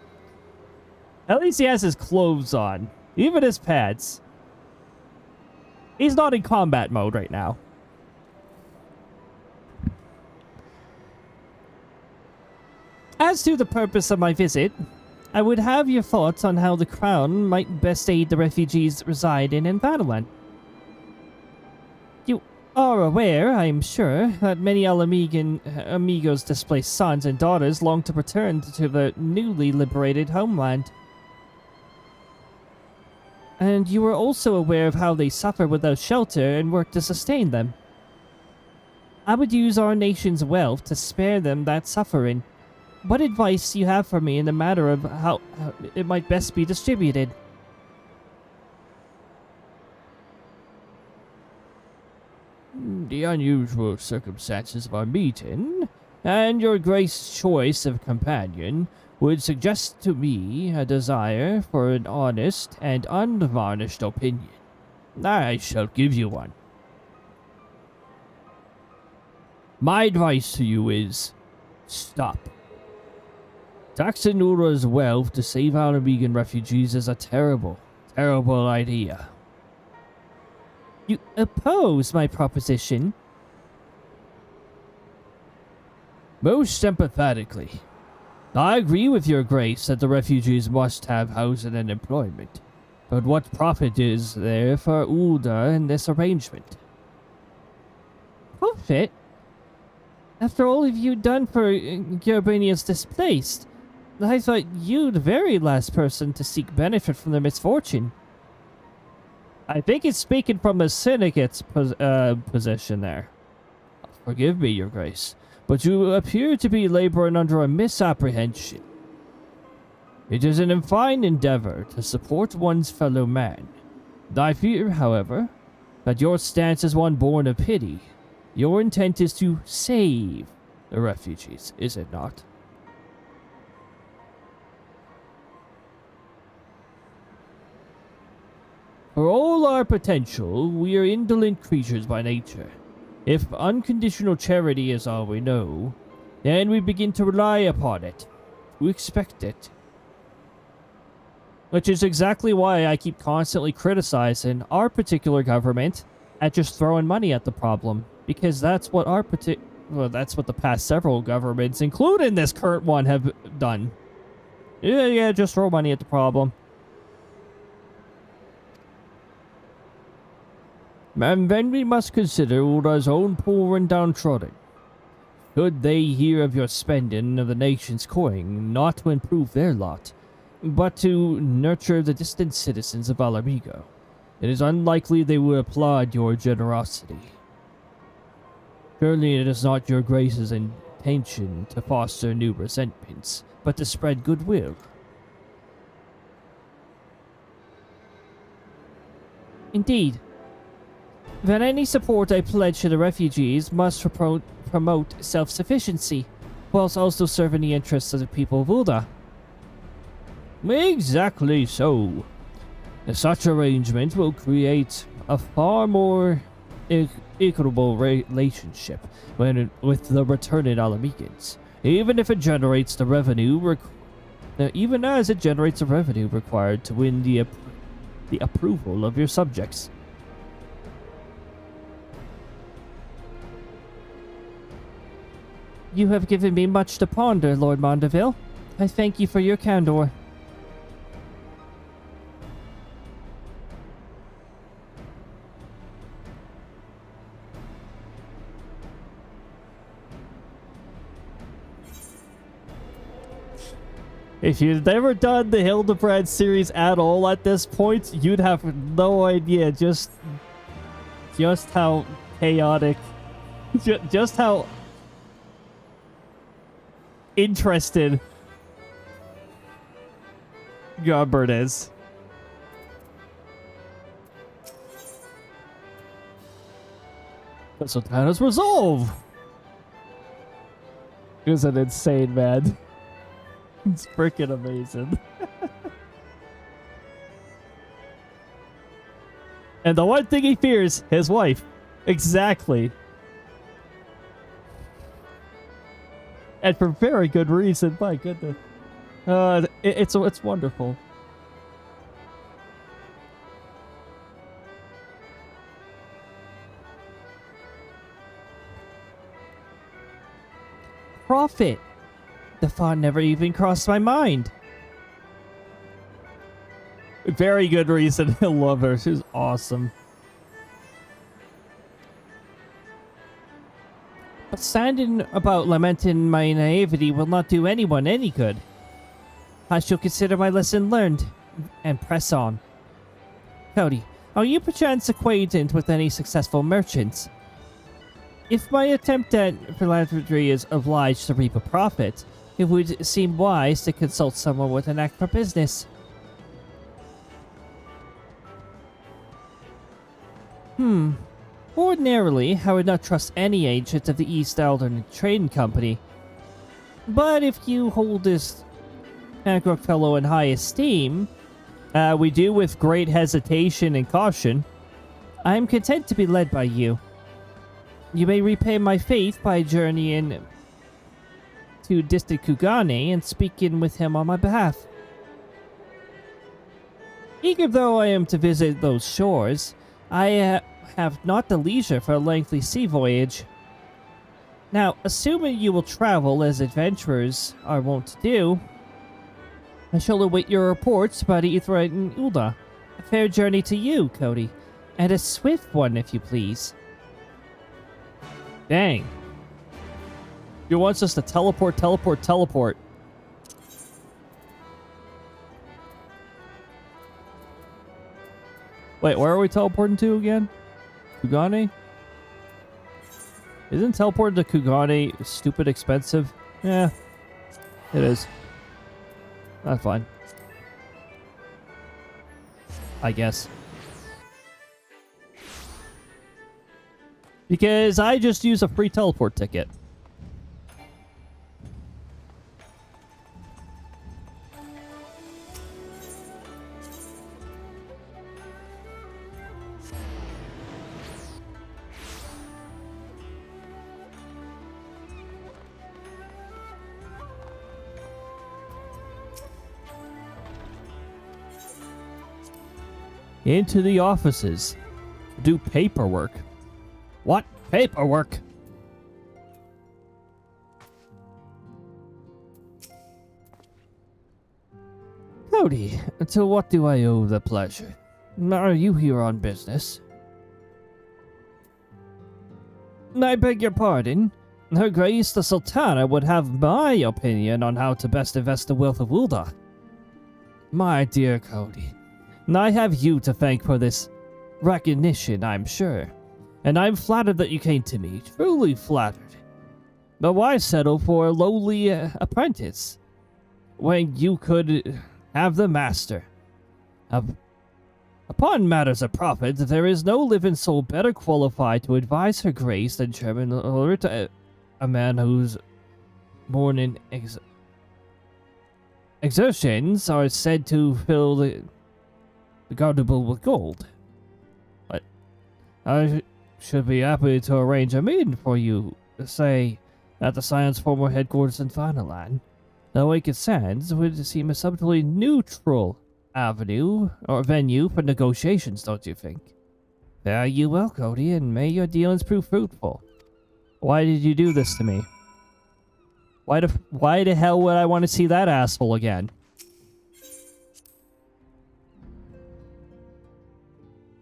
At least he has his clothes on. Even his pads. He's not in combat mode right now. As to the purpose of my visit, I would have your thoughts on how the Crown might best aid the refugees residing in Battleland. You are aware, I am sure, that many Amigos' displaced sons and daughters long to return to the newly liberated homeland. And you are also aware of how they suffer without shelter and work to sustain them. I would use our nation's wealth to spare them that suffering. What advice do you have for me in the matter of how it might best be distributed? The unusual circumstances of our meeting, and your Grace's choice of companion, would suggest to me a desire for an honest and unvarnished opinion. I shall give you one. My advice to you is, stop. Taxing Ul'dah's wealth to save Alamigan refugees is a terrible, terrible idea. You oppose my proposition? Most sympathetically. I agree with your Grace that the refugees must have housing and employment. But what profit is there for Ul'dah in this arrangement? Profit? After all of you done for Urbanians displaced, I thought you the very last person to seek benefit from their misfortune. I think it's speaking from a syndicate's position there. Forgive me, your Grace, but you appear to be laboring under a misapprehension. It is an fine endeavor to support one's fellow man. I fear, however, that your stance is one born of pity. Your intent is to save the refugees, is it not? For all our potential, we are indolent creatures by nature. If unconditional charity is all we know, then we begin to rely upon it, to expect it. Which is exactly why I keep constantly criticizing our particular government at just throwing money at the problem. Because that's what that's what the past several governments, including this current one, have done. Yeah, just throw money at the problem. And then we must consider Ul'dah's own poor and downtrodden. Should they hear of your spending of the nation's coin, not to improve their lot, but to nurture the distant citizens of Alamigo, it is unlikely they would applaud your generosity. Surely it is not your Grace's intention to foster new resentments, but to spread goodwill. Indeed. Then any support I pledge to the refugees must promote self-sufficiency, whilst also serving the interests of the people of Ul'dah. Exactly so. Such arrangement will create a far more equitable relationship with the returning Alamigans, even if it generates the revenue even as it generates the revenue required to win the approval of your subjects. You have given me much to ponder, Lord Mondeville. I thank you for your candor. If you've never done the Hildebrand series at all at this point, you'd have no idea just how chaotic, just how interested Godbird is. That's what Thanos resolve. It was an insane man. It's freaking amazing. And the one thing he fears, his wife. Exactly. And for very good reason, my goodness. It's wonderful. profit. The thought never even crossed my mind. Very good reason. I love her. She's awesome. But standing about lamenting my naivety will not do anyone any good. I shall consider my lesson learned and press on. Cody, are you perchance acquainted with any successful merchants? If my attempt at philanthropy is obliged to reap a profit, it would seem wise to consult someone with an knack for business. Ordinarily, I would not trust any agent of the SLdr Trading Company. But if you hold this Hancock fellow in high esteem, we do with great hesitation and caution, I am content to be led by you. You may repay my faith by journeying to distant Kugane and speaking with him on my behalf. Eager though I am to visit those shores, I have not the leisure for a lengthy sea voyage. Now, assuming you will travel as adventurers are wont to do, I shall await your reports about XIV and Ul'dah. A fair journey to you, Cody, and a swift one if you please. Dang. He wants us to teleport. Wait, where are we teleporting to again? Kugane? Isn't teleporting to Kugane stupid expensive? Yeah, it is. That's fine. I guess. Because I just use a free teleport ticket. Into the offices. Do paperwork. What? Paperwork? Cody, to what do I owe the pleasure? Are you here on business? I beg your pardon? Her Grace the Sultana would have my opinion on how to best invest the wealth of Ul'dah. My dear Cody, I have you to thank for this recognition, I'm sure. And I'm flattered that you came to me, truly flattered. But why settle for a lowly apprentice when you could have the master? Upon matters of profit, there is no living soul better qualified to advise Her Grace than Chairman Ul'dah, a man whose morning exertions are said to fill the garderobe with gold. But I should be happy to arrange a meeting for you, say, at the Science Former headquarters in Fanaland. The Awakened Sands would seem a subtly neutral avenue or venue for negotiations, don't you think? Fare you well, Cody, and may your dealings prove fruitful. Why did you do this to me? Why the hell would I want to see that asshole again?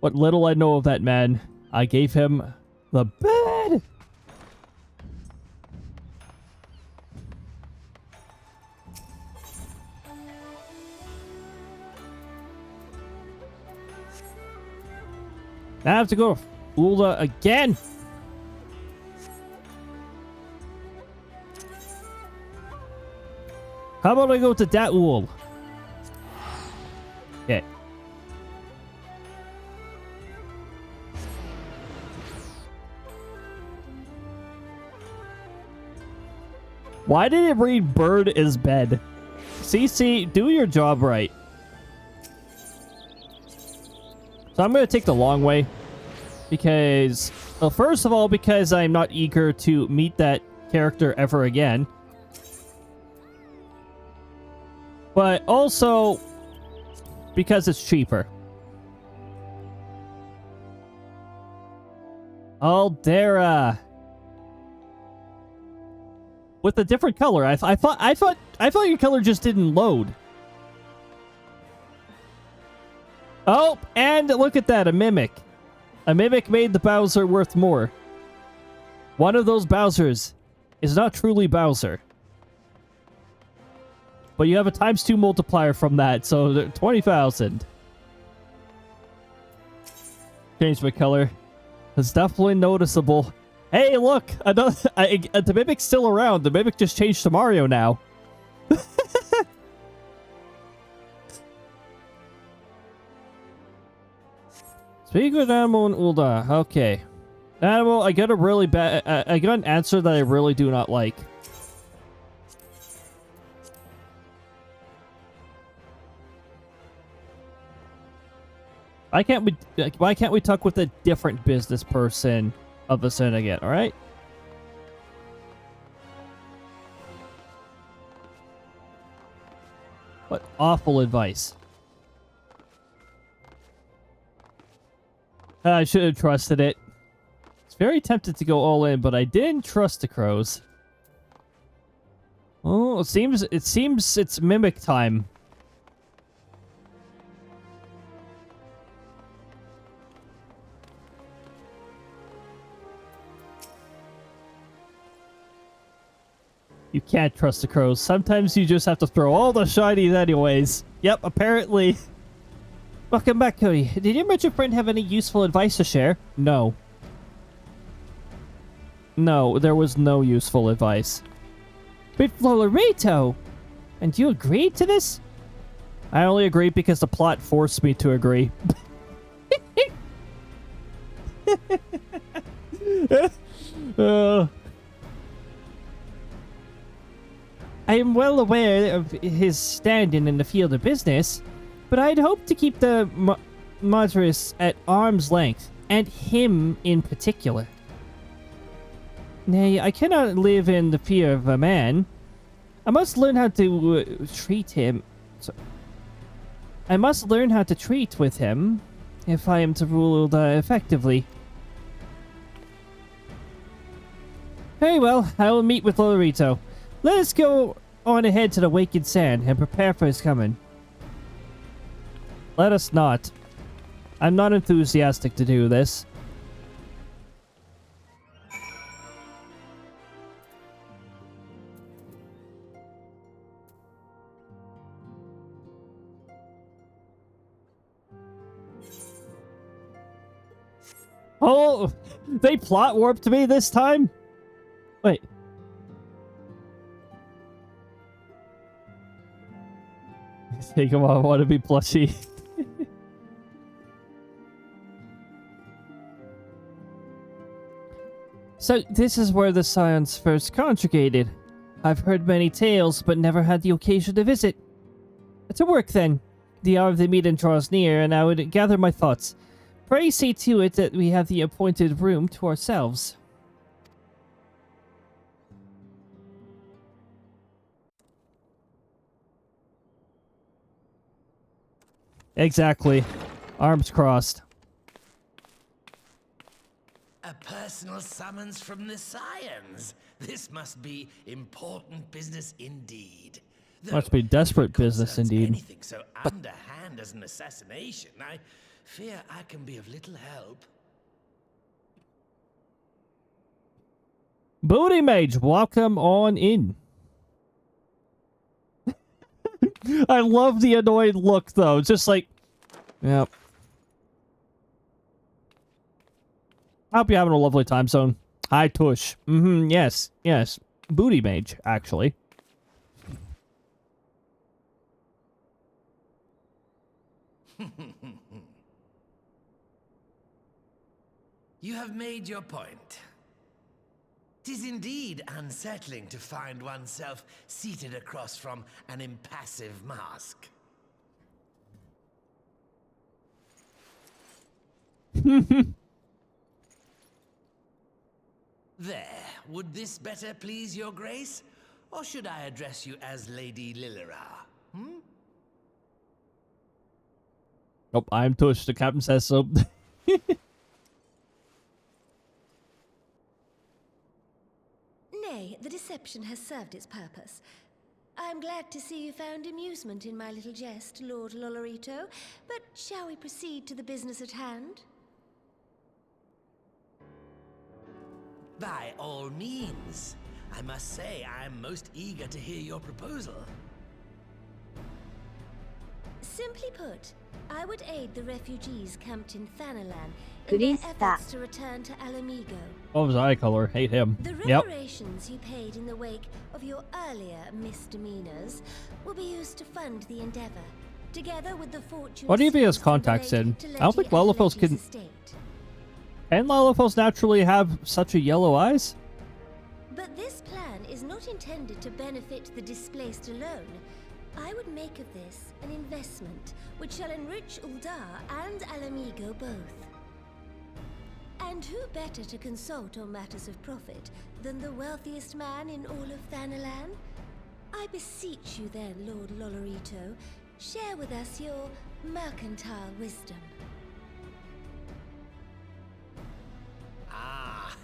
What little I know of that man, I gave him the bed. I have to go to Ul'dah again. How about I go to Da'ul? Okay. Why did it read bird is bed? CC, do your job right. So I'm going to take the long way. Because, well, first of all, because I'm not eager to meet that character ever again. But also, because it's cheaper. Ul'dah. with a different color. I thought your color just didn't load. Oh, and look at that, a mimic. A mimic made the Bowser worth more. One of those Bowsers is not truly Bowser. But you have a ×2 multiplier from that, so 20,000. Change my color. It's definitely noticeable. Hey, look! The Mimic's still around. The Mimic just changed to Mario now. Speak with animal and Ul'dah. Okay. Animal, I got a really bad... I got an answer that I really do not like. Why can't we talk with a different business person of the syndicate, alright? What awful advice. I should have trusted it. It's very tempted to go all in, but I didn't trust the crows. Oh, it seems it's mimic time. You can't trust the crows. Sometimes you just have to throw all the shinies anyways. Yep, apparently. Welcome back, Cody. Did you and your friend have any useful advice to share? No. No, there was no useful advice. But Florito! And you agreed to this? I only agreed because the plot forced me to agree. I am well aware of his standing in the field of business, but I'd hoped to keep the Madras at arm's length, and him in particular. Nay, I cannot live in the fear of a man. I must learn how to treat him. I must learn how to treat with him if I am to rule Ul'dah effectively. Very well, I will meet with Lorito. Let us go on ahead to the Wakened Sand and prepare for his coming. Let us not. I'm not enthusiastic to do this. Oh, they plot warped me this time? Wait. Hey, come on, I want to be plushy. So, this is where the scions first conjugated. I've heard many tales, but never had the occasion to visit. To work, then. The hour of the meeting draws near, and I would gather my thoughts. Pray see to it that we have the appointed room to ourselves. Exactly. Arms crossed. A personal summons from the scions. This must be important business indeed. Must be desperate business indeed. Anything so underhand as an assassination, I fear I can be of little help. Booty Mage, welcome on in. I love the annoyed look, though. Just like, yep. I hope you're having a lovely time zone. Hi, Tush. Yes, yes. Booty Mage, actually. You have made your point. 'Tis indeed unsettling to find oneself seated across from an impassive mask. There, would this better please your grace? Or should I address you as Lady Lilira? Nope, I'm Tush. The captain says so. Nay, say, the deception has served its purpose. I'm glad to see you found amusement in my little jest, Lord Lolorito, but shall we proceed to the business at hand? By all means. I must say, I am most eager to hear your proposal. Simply put, I would aid the refugees camped in Thanalan in their Crysta. efforts to return to Alamigo. What was eye color? Hate him. The Yep. reparations you paid in the wake of your earlier misdemeanors will be used to fund the endeavor, together with the fortune. What if he has contacts in? I don't think Lalafels can. Can Lalafels naturally have such a yellow eyes? But this plan is not intended to benefit the displaced alone. I would make of this an investment which shall enrich Ul'dah and Alamigo both. And who better to consult on matters of profit than the wealthiest man in all of Thanalan? I beseech you then, Lord Lolorito, share with us your mercantile wisdom. Ah,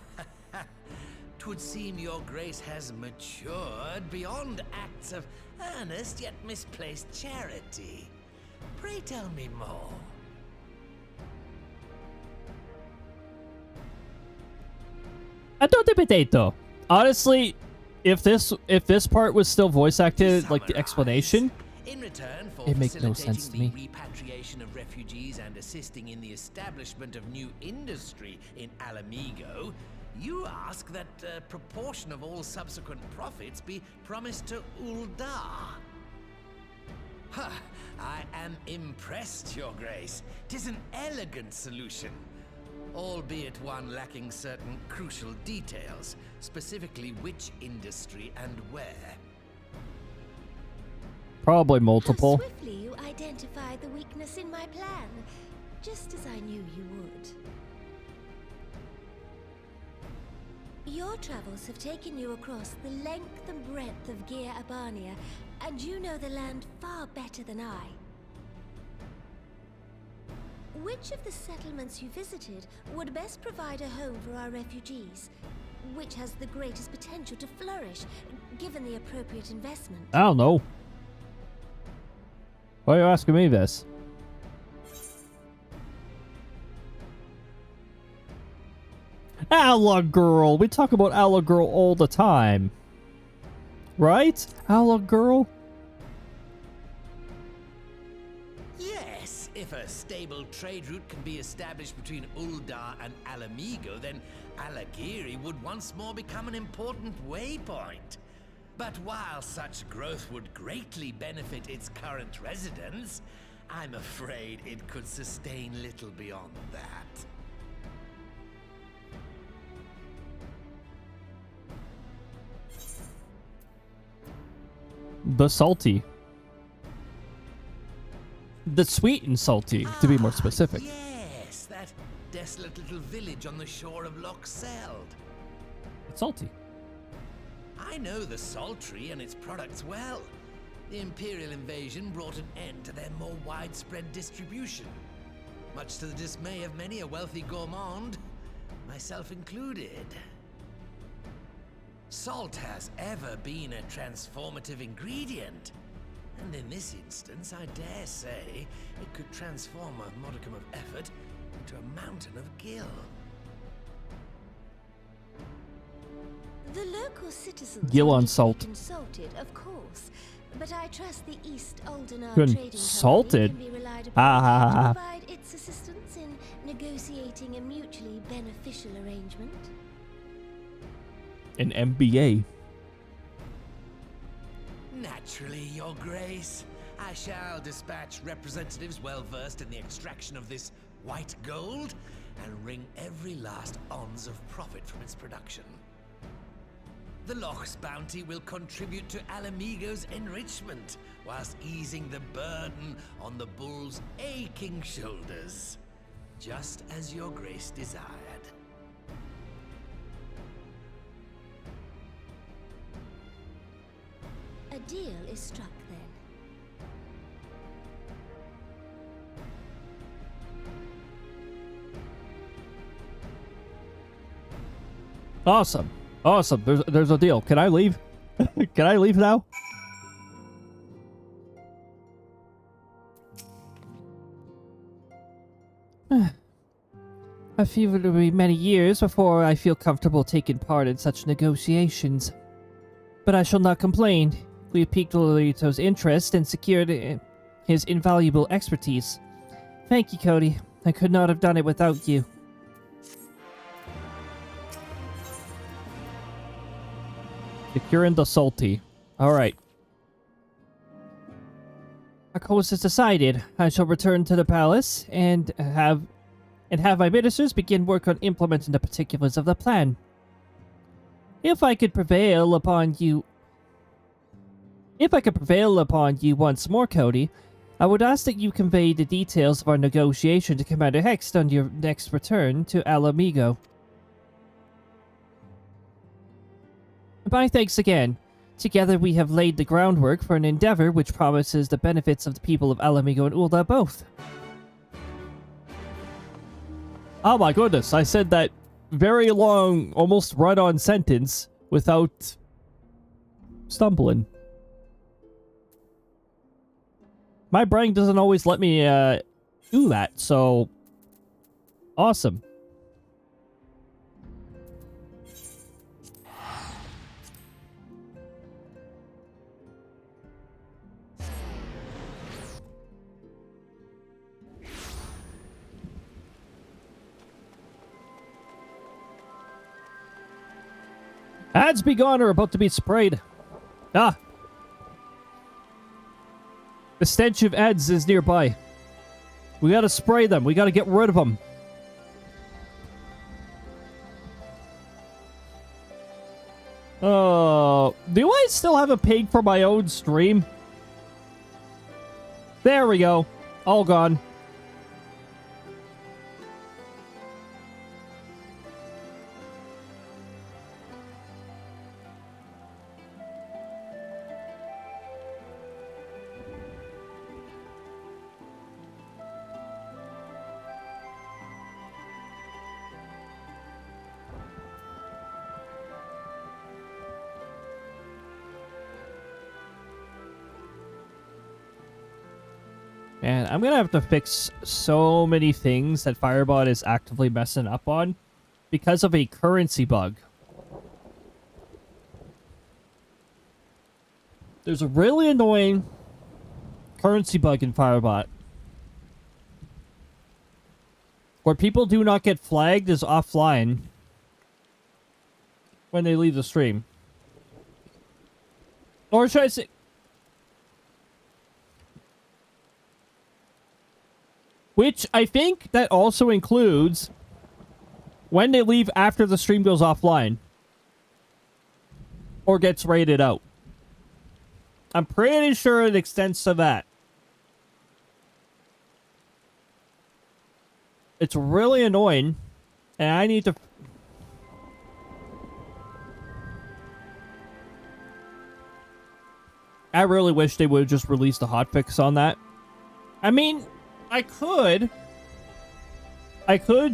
'twould seem your grace has matured beyond acts of earnest yet misplaced charity. Pray tell me more. I don't potato. Honestly, if this part was still voice acted, like the Summarize. explanation, In return for it makes no sense to facilitating me. the repatriation of refugees and assisting in the establishment of new industry in Alamigo, you ask that a proportion of all subsequent profits be promised to Ul'dah. Ha! I am impressed, Your Grace. 'Tis an elegant solution, albeit one lacking certain crucial details, specifically which industry and where. Probably multiple. How swiftly you identified the weakness in my plan, just as I knew you would. Your travels have taken you across the length and breadth of Gir Abania, and you know the land far better than I. Which of the settlements you visited would best provide a home for our refugees? Which has the greatest potential to flourish, given the appropriate investment? I don't know. Why are you asking me this? Outlaw girl. We talk about outlaw girl all the time. Right? Outlaw girl? Yes, if a stable trade route can be established between Ul'dah and Alamigo, then Alagiri would once more become an important waypoint. But while such growth would greatly benefit its current residents, I'm afraid it could sustain little beyond that. The salty. The sweet and salty, to be more specific. Yes, that desolate little village on the shore of Loch Seld. It's salty. I know the sultry and its products well. The Imperial invasion brought an end to their more widespread distribution, much to the dismay of many a wealthy gourmand, myself included. Salt has ever been a transformative ingredient, and in this instance, I dare say, it could transform a modicum of effort into a mountain of gill. The local citizens Gill on need to be salt. consulted, of course, but I trust the East Ul'dah Consulted? Trading Company can be relied Ha, upon ha, ha, ha. to provide its assistance in negotiating a mutually beneficial arrangement. An MBA. Naturally, Your Grace. I shall dispatch representatives well versed in the extraction of this white gold and wring every last ounce of profit from its production. The Loch's bounty will contribute to Alamigo's enrichment, whilst easing the burden on the bull's aching shoulders, just as Your Grace desired. A deal is struck then. Awesome. Awesome. There's a deal. Can I leave? Can I leave now? I feel it will be many years before I feel comfortable taking part in such negotiations. But I shall not complain. We have piqued Ul'dah's interest and secured his invaluable expertise. Thank you, Cody. I could not have done it without you. Securing the salty. Alright. Our course is decided. I shall return to the palace and have my ministers begin work on implementing the particulars of the plan. If I could prevail upon you once more, Cody, I would ask that you convey the details of our negotiation to Commander Hext on your next return to Alamigo. My thanks again. Together we have laid the groundwork for an endeavor which promises the benefits of the people of Alamigo and Ul'dah both. Oh my goodness, I said that very long, almost run-on sentence without stumbling. My brain doesn't always let me do that, so awesome. Ads be gone or about to be sprayed. Ah. The stench of ads is nearby. We gotta spray them. We gotta get rid of them. Do I still have a pig for my own stream? There we go. All gone. And I'm gonna have to fix so many things that Firebot is actively messing up on because of a currency bug. There's a really annoying currency bug in Firebot where people do not get flagged as offline when they leave the stream. Or should I say... Which I think that also includes when they leave after the stream goes offline. Or gets rated out. I'm pretty sure it extends to that. It's really annoying. And I need to... I really wish they would have just released a hotfix on that. I mean... I could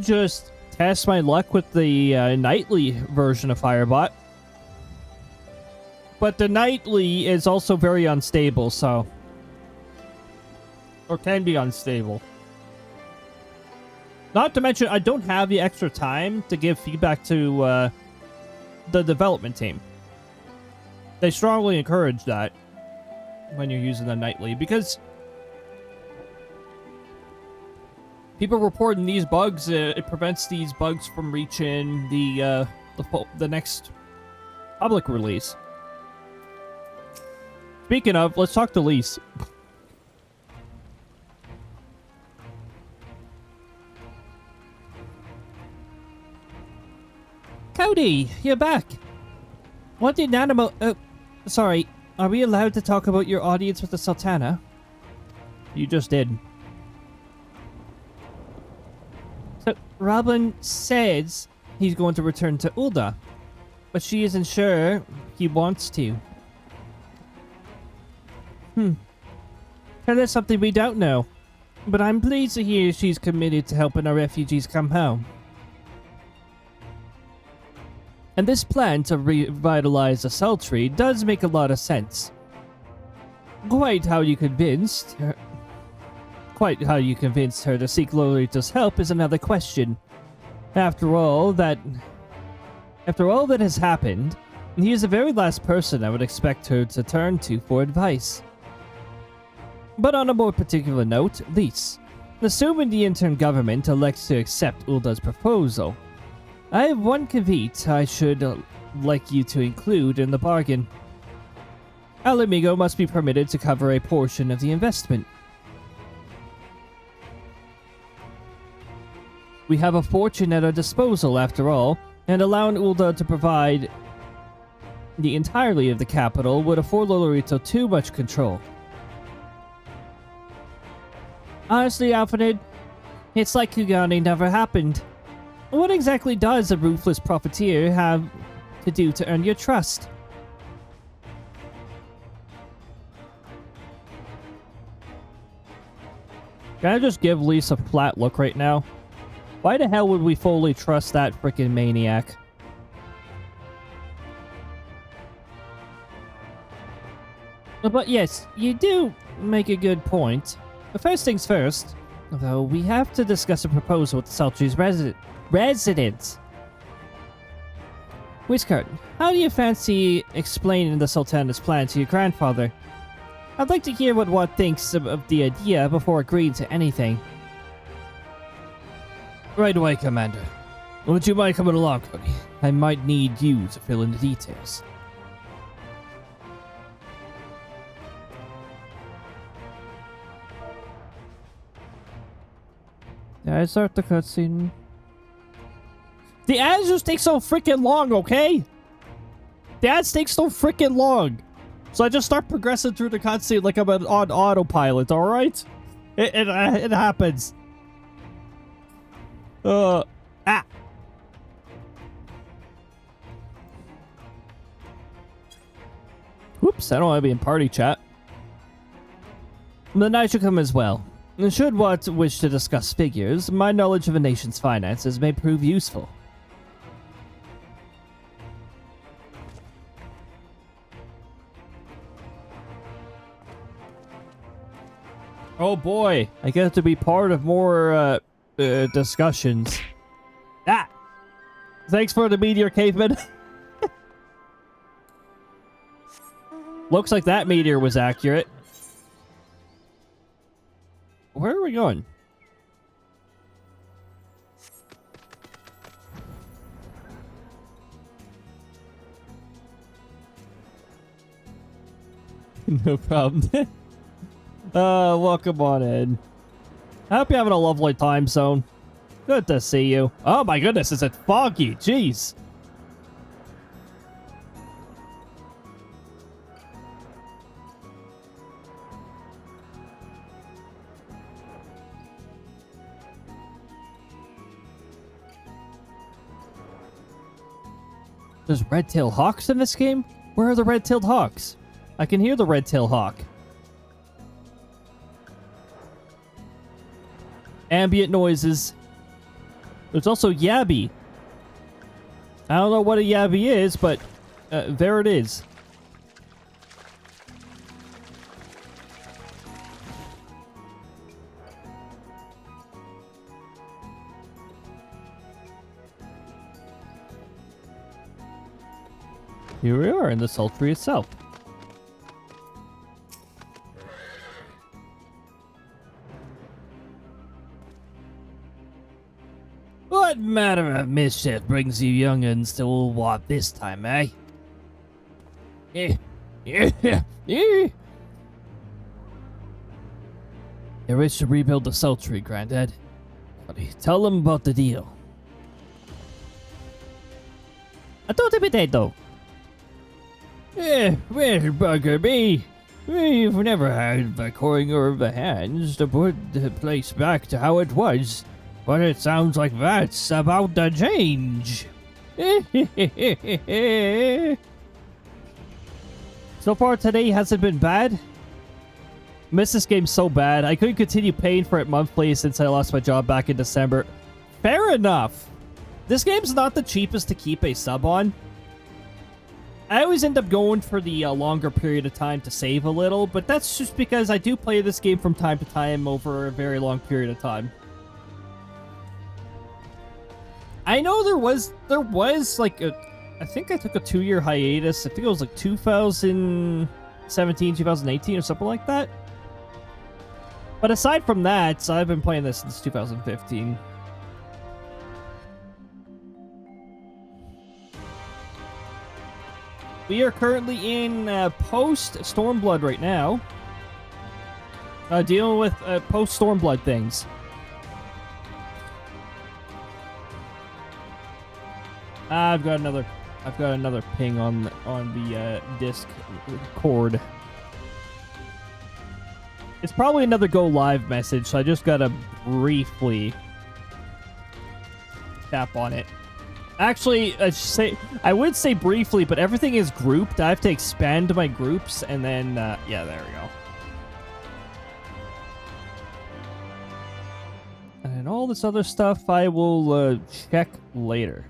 just test my luck with the nightly version of Firebot. But the nightly is also very unstable, so... Or can be unstable. Not to mention, I don't have the extra time to give feedback to the development team. They strongly encourage that when you're using the nightly, because... people reporting these bugs, it prevents these bugs from reaching the next public release. Speaking of, let's talk to Lise. Cody, you're back. What did Nanimo... sorry, are we allowed to talk about your audience with the Sultana? You just did. So, Robin says he's going to return to Ul'dah, but she isn't sure he wants to. Tell us something we don't know, but I'm pleased to hear she's committed to helping our refugees come home. And this plan to revitalize the sultry does make a lot of sense. Quite how you convinced her to seek Lolita's help is another question. After all that has happened, he is the very last person I would expect her to turn to for advice. But on a more particular note, Lise, assuming the interim government elects to accept Ul'dah's proposal, I have one caveat I should like you to include in the bargain. Alamigo must be permitted to cover a portion of the investment. We have a fortune at our disposal after all, and allowing Ul'dah to provide the entirety of the capital would afford Lolorito too much control. Honestly, Alfred, it's like Kugani never happened. What exactly does a ruthless profiteer have to do to earn your trust? Can I just give Lise a flat look right now? Why the hell would we fully trust that freaking maniac? But yes, you do make a good point. But first things first, though, we have to discuss a proposal with the Sultry's residents. Whiskart, how do you fancy explaining the Sultana's plan to your grandfather? I'd like to hear what Watt thinks of the idea before agreeing to anything. Right away, Commander. Would you mind coming along, Cody? I might need you to fill in the details. Did I start the cutscene? The ads just take so freaking long, okay? The ads take so freaking long. So I just start progressing through the cutscene like I'm on autopilot, alright? It happens. Oops, I don't want to be in party chat. The night should come as well. Should Watt wish to discuss figures, my knowledge of a nation's finances may prove useful. Oh boy, I get to be part of more discussions. Ah! Thanks for the meteor, caveman. Looks like that meteor was accurate. Where are we going? No problem. Welcome on in. I hope you're having a lovely time zone. Good to see you. Oh my goodness, is it foggy? Jeez. There's red-tailed hawks in this game? Where are the red-tailed hawks? I can hear the red-tailed hawk. Ambient noises. There's also Yabby. I don't know what a Yabby is, but there it is. Here we are in the sultry itself. What matter of mischief brings you young'uns to Ul'dah this time, eh? You wish to rebuild the sultry, Granddad? Tell them about the deal. I thought a potato. Well, bugger me. We've never had the coin of the hands to put the place back to how it was. But it sounds like that's about to change. So far today hasn't been bad. Missed this game so bad. I couldn't continue paying for it monthly since I lost my job back in December. Fair enough. This game's not the cheapest to keep a sub on. I always end up going for the longer period of time to save a little, but that's just because I do play this game from time to time over a very long period of time. I know there was like I think I took a 2-year hiatus. I think it was like 2017, 2018 or something like that. But aside from that, I've been playing this since 2015. We are currently in Post-Stormblood right now. Dealing with Post-Stormblood things. I've got another ping on the disc cord. It's probably another go live message, so I just gotta briefly tap on it. Actually, I would say briefly, but everything is grouped. I have to expand my groups, and then yeah, there we go. And all this other stuff I will check later.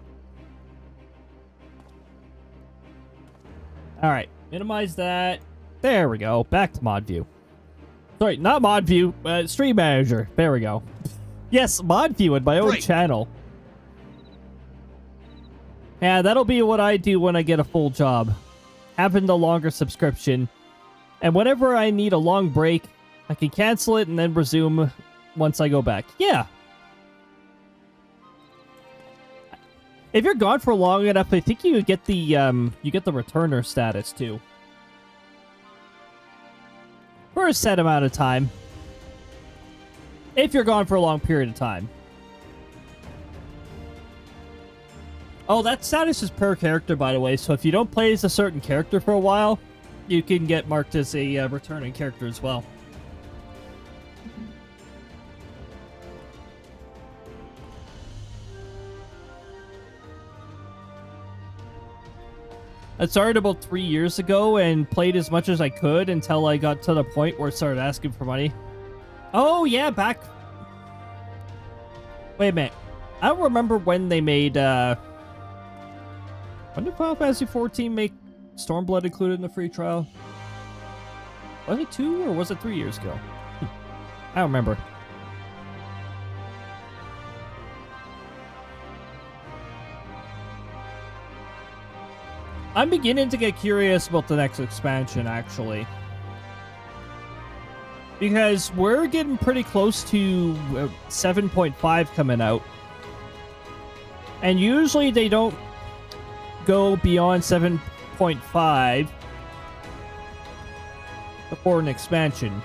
All right, minimize that. There we go. Back to mod view. Sorry, not mod view. Stream manager. There we go. Yes, mod view in my own channel. Yeah, that'll be what I do when I get a full job. Having the longer subscription. And whenever I need a long break, I can cancel it and then resume once I go back. Yeah. If you're gone for long enough, I think you get the returner status too. For a set amount of time. If you're gone for a long period of time. Oh, that status is per character, by the way, so if you don't play as a certain character for a while, you can get marked as a returning character as well. I started about 3 years ago and played as much as I could until I got to the point where it started asking for money. Oh, yeah, back... Wait a minute. I don't remember when they made, When did Final Fantasy XIV make Stormblood included in the free trial? Was it 2 or was it 3 years ago? I don't remember. I'm beginning to get curious about the next expansion, actually. Because we're getting pretty close to 7.5 coming out. And usually they don't go beyond 7.5 before an expansion.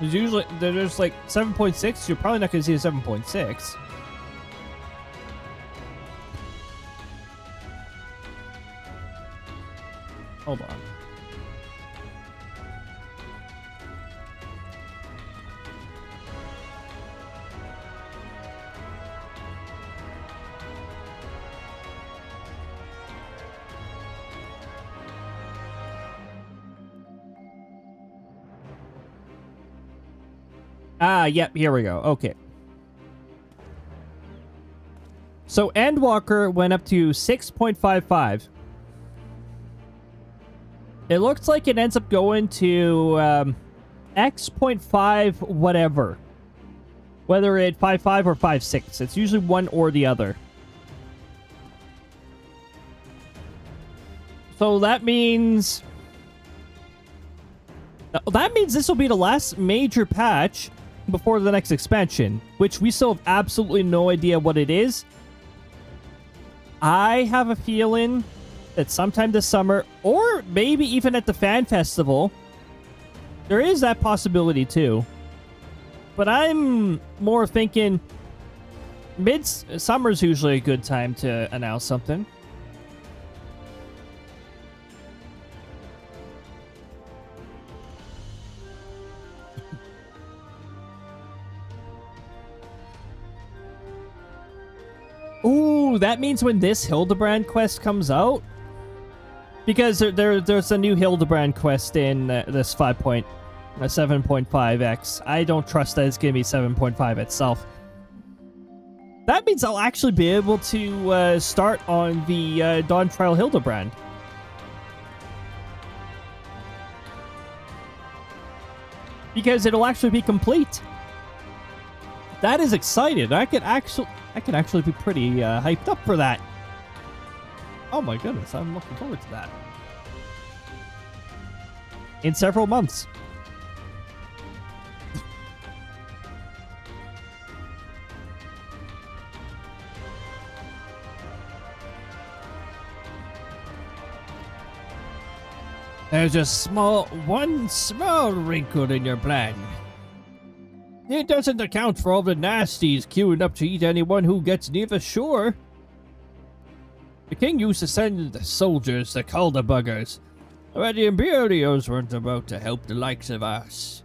There's usually there's like 7.6. You're probably not going to see a 7.6. Hold on. Yep, here we go. Okay. So Endwalker went up to 6.55. It looks like it ends up going to X.5 whatever. Whether it's 5.5 or 5.6. It's usually one or the other. So that means... this will be the last major patch before the next expansion, which we still have absolutely no idea what it is. I have a feeling that sometime this summer, or maybe even at the fan festival, there is that possibility too. But I'm more thinking summer's usually a good time to announce something. Ooh, that means when this Hildebrand quest comes out, because there's a new Hildebrand quest in this 7.5X. I don't trust that it's going to be 7.5 itself. That means I'll actually be able to start on the Dawn Trial Hildebrand. Because it'll actually be complete. That is exciting. I can actually be pretty hyped up for that. Oh my goodness, I'm looking forward to that. In several months. There's one small wrinkle in your plan. It doesn't account for all the nasties queuing up to eat anyone who gets near the shore. The king used to send soldiers to call the buggers, but the Imperials weren't about to help the likes of us.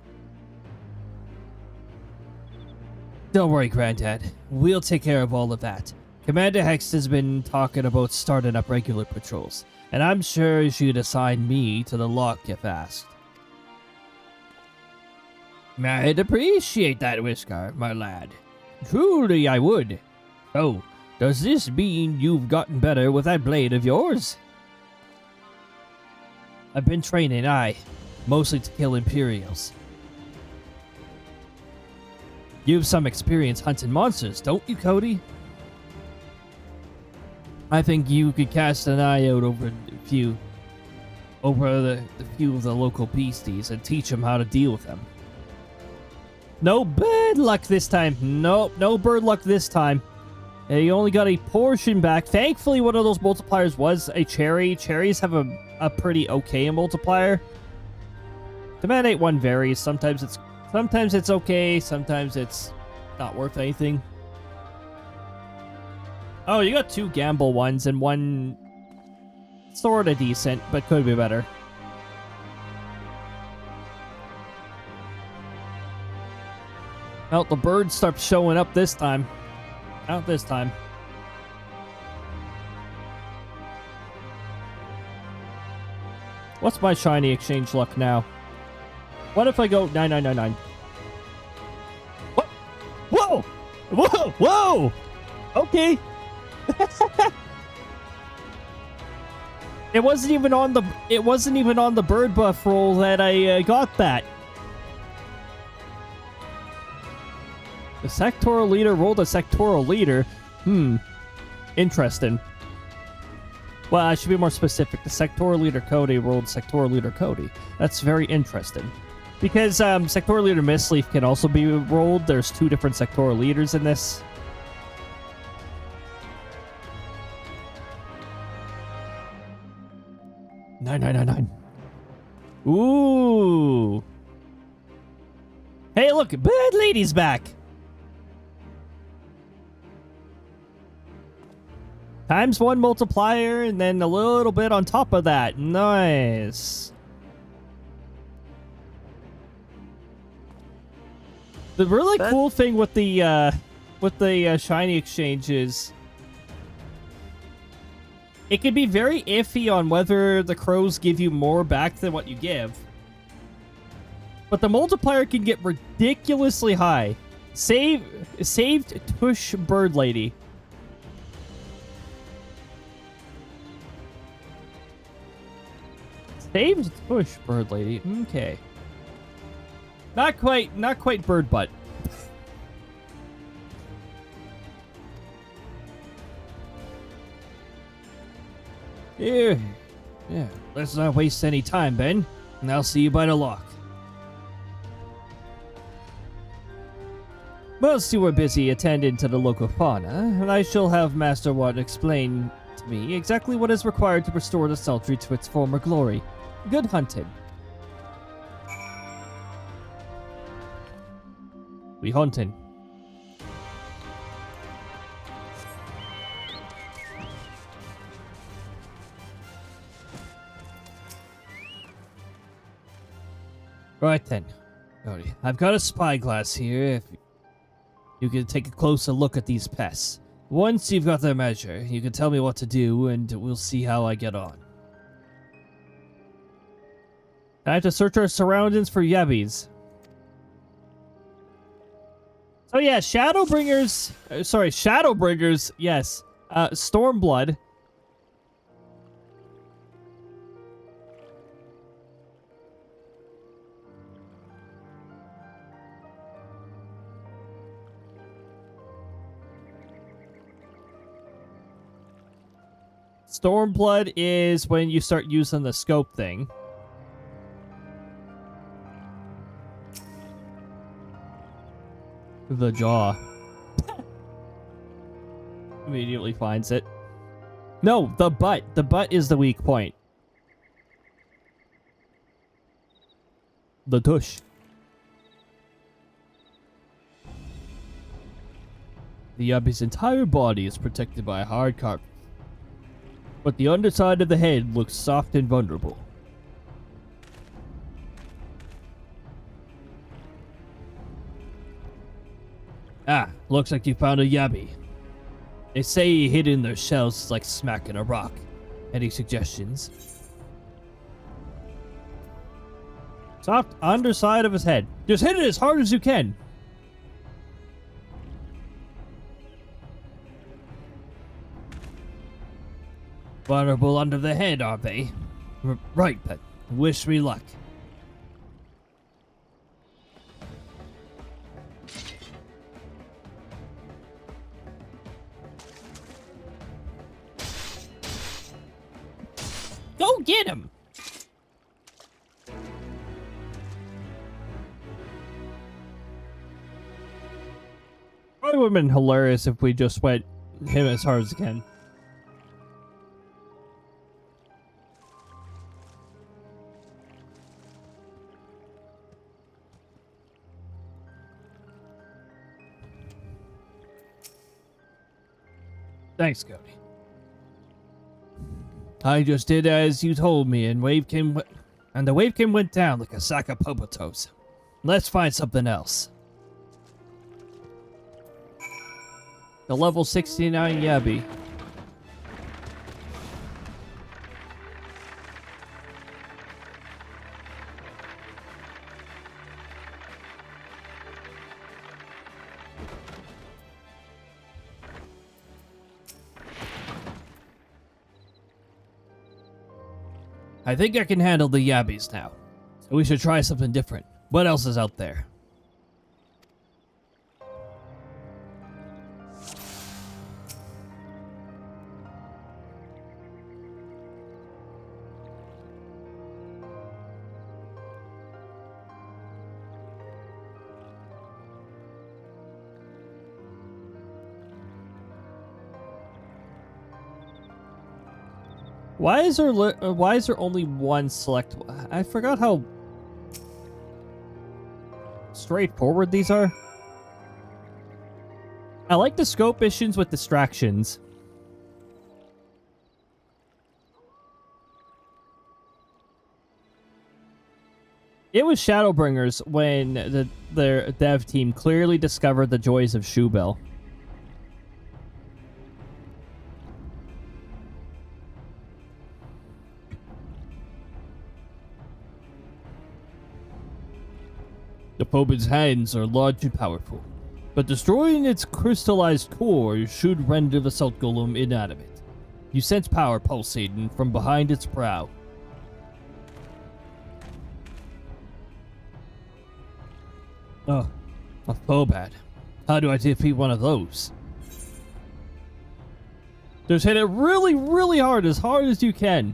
Don't worry, Granddad. We'll take care of all of that. Commander Hex has been talking about starting up regular patrols, and I'm sure she'd assign me to the lock if asked. I'd appreciate that, Whisker, my lad. Truly I would. Oh, does this mean you've gotten better with that blade of yours? I've been training, mostly to kill Imperials. You've some experience hunting monsters, don't you, Cody? I think you could cast an eye out over the few of the local beasties and teach them how to deal with them. No bad luck this time. Nope, no bird luck this time. You only got a portion back. Thankfully, one of those multipliers was a cherry. Cherries have a pretty okay multiplier. Command 8-1 varies. Sometimes it's okay. Sometimes it's not worth anything. Oh, you got 2 gamble ones and one sort of decent, but could be better. Well, the birds start showing up this time. Not this time. What's my shiny exchange luck now? What if I go 9999? What? Whoa! Whoa! Whoa! Okay. It wasn't even on the bird buff roll that I got that. The sectoral leader rolled a sectoral leader. Interesting. Well, I should be more specific. The sectoral leader Cody rolled sectoral leader Cody. That's very interesting. Because sectoral leader Mistleaf can also be rolled. There's 2 different sectoral leaders in this. $9,999. Ooh. Hey, look, Bad Lady's back. ×1 multiplier, and then a little bit on top of that. Nice. The really cool thing with the shiny exchange is it can be very iffy on whether the crows give you more back than what you give. But the multiplier can get ridiculously high. Saved Tush Bird Lady. Saved Tush Bird Lady. Okay. Not quite bird butt. Yeah. Let's not waste any time, Ben. And I'll see you by the lock. Whilst you were busy attending to the local fauna, and I shall have Master Watt explain to me exactly what is required to restore the sultry to its former glory. Good hunting. We hunting. Right then. Cody, I've got a spyglass here. If you can take a closer look at these pests. Once you've got their measure, you can tell me what to do, and we'll see how I get on. I have to search our surroundings for yabbies. So yeah, Shadowbringers, yes. Stormblood. Stormblood is when you start using the scope thing. The jaw. Immediately finds it. No, the butt. The butt is the weak point. The tush. The Yubby's entire body is protected by a hard carpet, but the underside of the head looks soft and vulnerable. Ah, looks like you found a Yubby. They say he hid in their shells like smacking a rock. Any suggestions? Soft underside of his head. Just hit it as hard as you can. Vulnerable under the head, are they? Right, but wish me luck. Go get him! Probably would have been hilarious if we just went him as hard as we can. Thanks, Cody. I just did as you told me, and the Wavekin went down like a sack of popotos. Let's find something else. The level 69 Yubby. I think I can handle the Yabbies now. So we should try something different. What else is out there? Why is there only one select? I forgot how straightforward these are. I like the scope missions with distractions. It was Shadowbringers when their dev team clearly discovered the joys of Shoebell. The Pobin's hands are large and powerful, but destroying its crystallized core should render the Salt Golem inanimate. You sense power pulsating from behind its brow. Oh, a Phobad. How do I defeat one of those? Just hit it really, really hard as you can.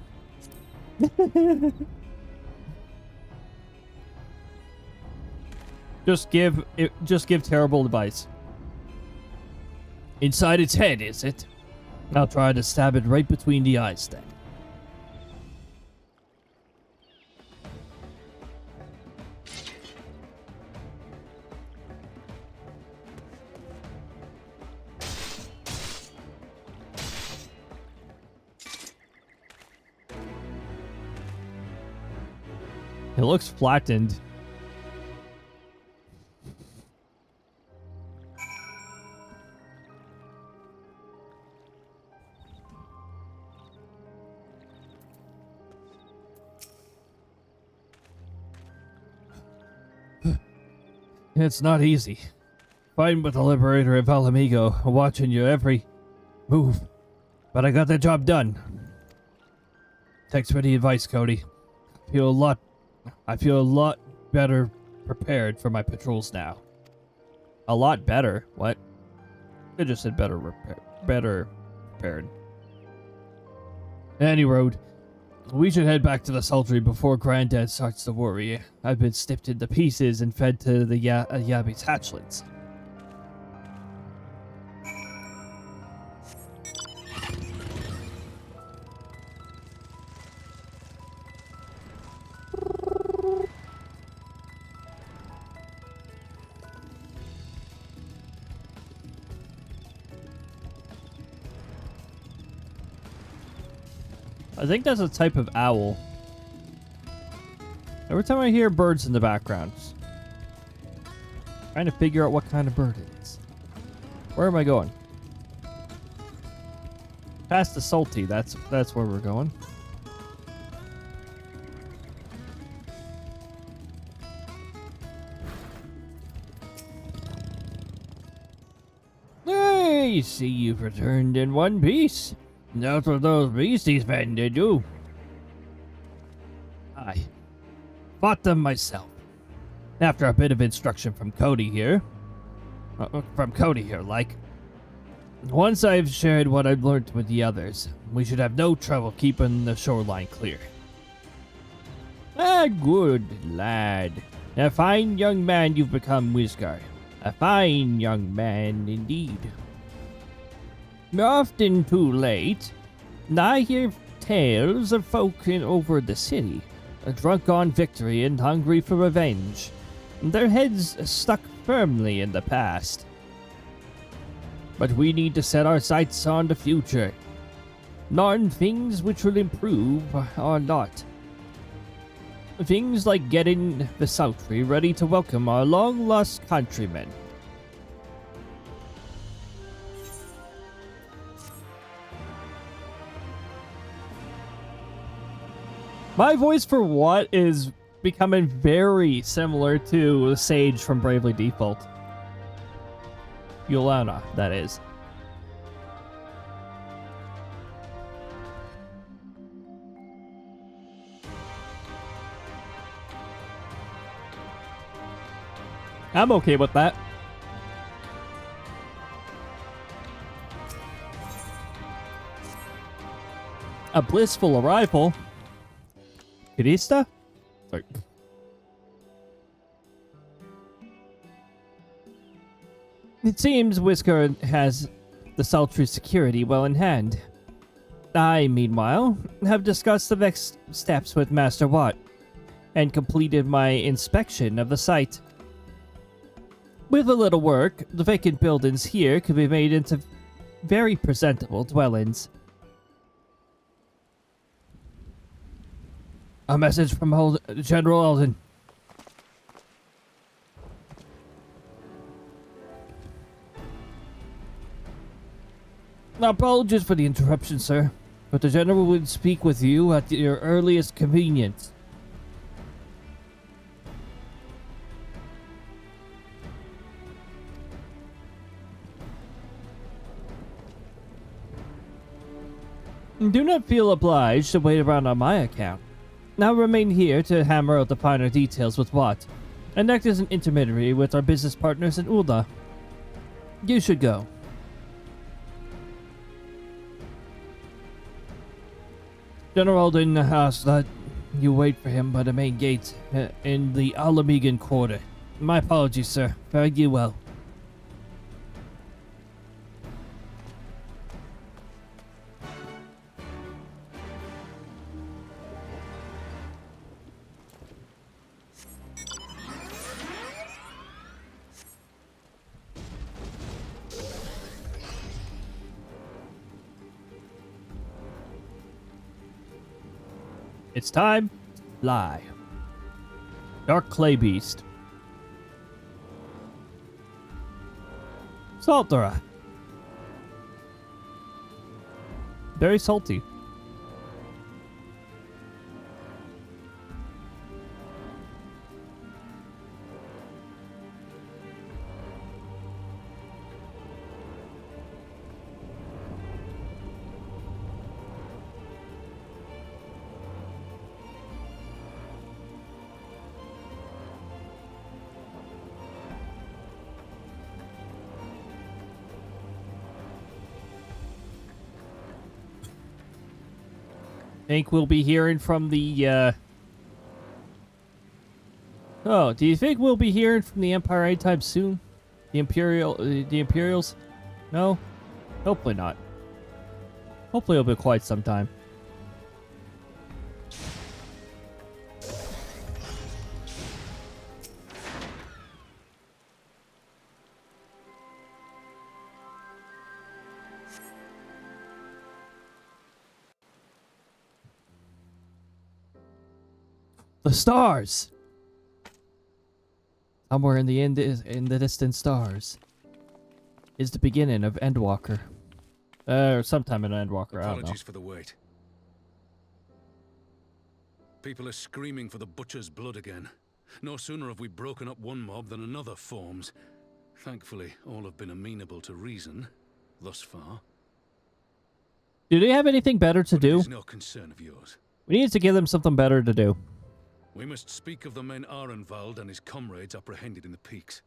Just give terrible advice. Inside its head, is it? I'll try to stab it right between the eyes then. It looks flattened. It's not easy. Fighting with the Liberator of Alamigo, watching your every move. But I got the job done. Thanks for the advice, Cody. I feel a lot better prepared for my patrols now. A lot better? What? I just said better prepared. Any road. We should head back to the Sultry before Granddad starts to worry. I've been snipped into pieces and fed to the Yabby's hatchlings. I think that's a type of owl. Every time I hear birds in the background, trying to figure out what kind of bird it is. Where am I going? Past the Salty, that's where we're going. Hey, see you've returned in one piece. That's what those beasties men did you. I fought them myself. After a bit of instruction from Cody here. Once I've shared what I've learned with the others, we should have no trouble keeping the shoreline clear. Ah, good lad. A fine young man you've become, Whiskar. A fine young man indeed. Often too late, I hear tales of folk over the city, drunk on victory and hungry for revenge, their heads stuck firmly in the past. But we need to set our sights on the future, not on things which will improve or not. Things like getting the Sultry ready to welcome our long-lost countrymen. My voice for what is becoming very similar to the Sage from Bravely Default. Ul'dah, that is. I'm okay with that. A blissful arrival. Crysta? Sorry. It seems Whisker has the Sultry security well in hand. I, meanwhile, have discussed the next steps with Master Watt and completed my inspection of the site. With a little work, the vacant buildings here could be made into very presentable dwellings. A message from General Ul'dah. Apologies for the interruption, sir, but the General would speak with you at your earliest convenience. Do not feel obliged to wait around on my account. Now remain here to hammer out the finer details with Watt, and act as an intermediary with our business partners in Ul'dah. You should go. General Ul'dah asked that you wait for him by the main gate in the Alamigan quarter. My apologies, sir. Fare you well. It's time to fly. Dark Clay Beast. SLdr. Very salty. Think we'll be hearing from the, Oh, do you think we'll be hearing from the Empire anytime soon? The Imperials? No? Hopefully not. Hopefully it'll be quite some time. The stars! Somewhere in the distant stars is the beginning of Endwalker. Or sometime in Endwalker, I don't know. Apologies for the wait. People are screaming for the butcher's blood again. No sooner have we broken up one mob than another forms. Thankfully, all have been amenable to reason, thus far. Do they have anything better to do? It's no concern of yours. We need to give them something better to do. We must speak of the men Arenvald and his comrades apprehended in the peaks.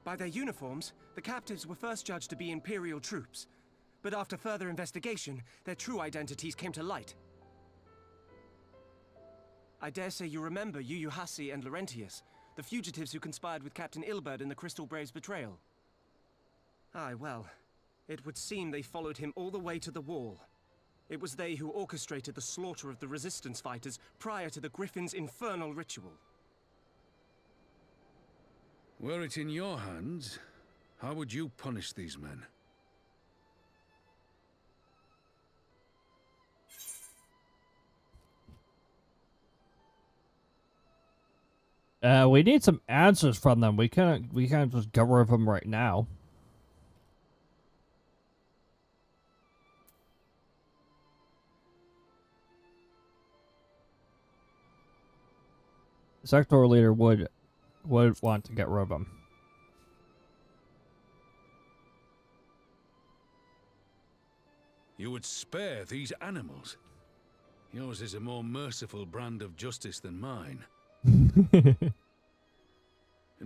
By their uniforms, the captives were first judged to be Imperial troops. But after further investigation, their true identities came to light. I dare say you remember Yuyuhasi and Laurentius, the fugitives who conspired with Captain Ul'dah in the Crystal Brave's betrayal. Aye, well, it would seem they followed him all the way to the wall. It was they who orchestrated the slaughter of the resistance fighters prior to the Griffin's infernal ritual. Were it in your hands, how would you punish these men? We need some answers from them. We can't just get rid of them right now. The sectoral leader would want to get rid of them. You would spare these animals? Yours is a more merciful brand of justice than mine. In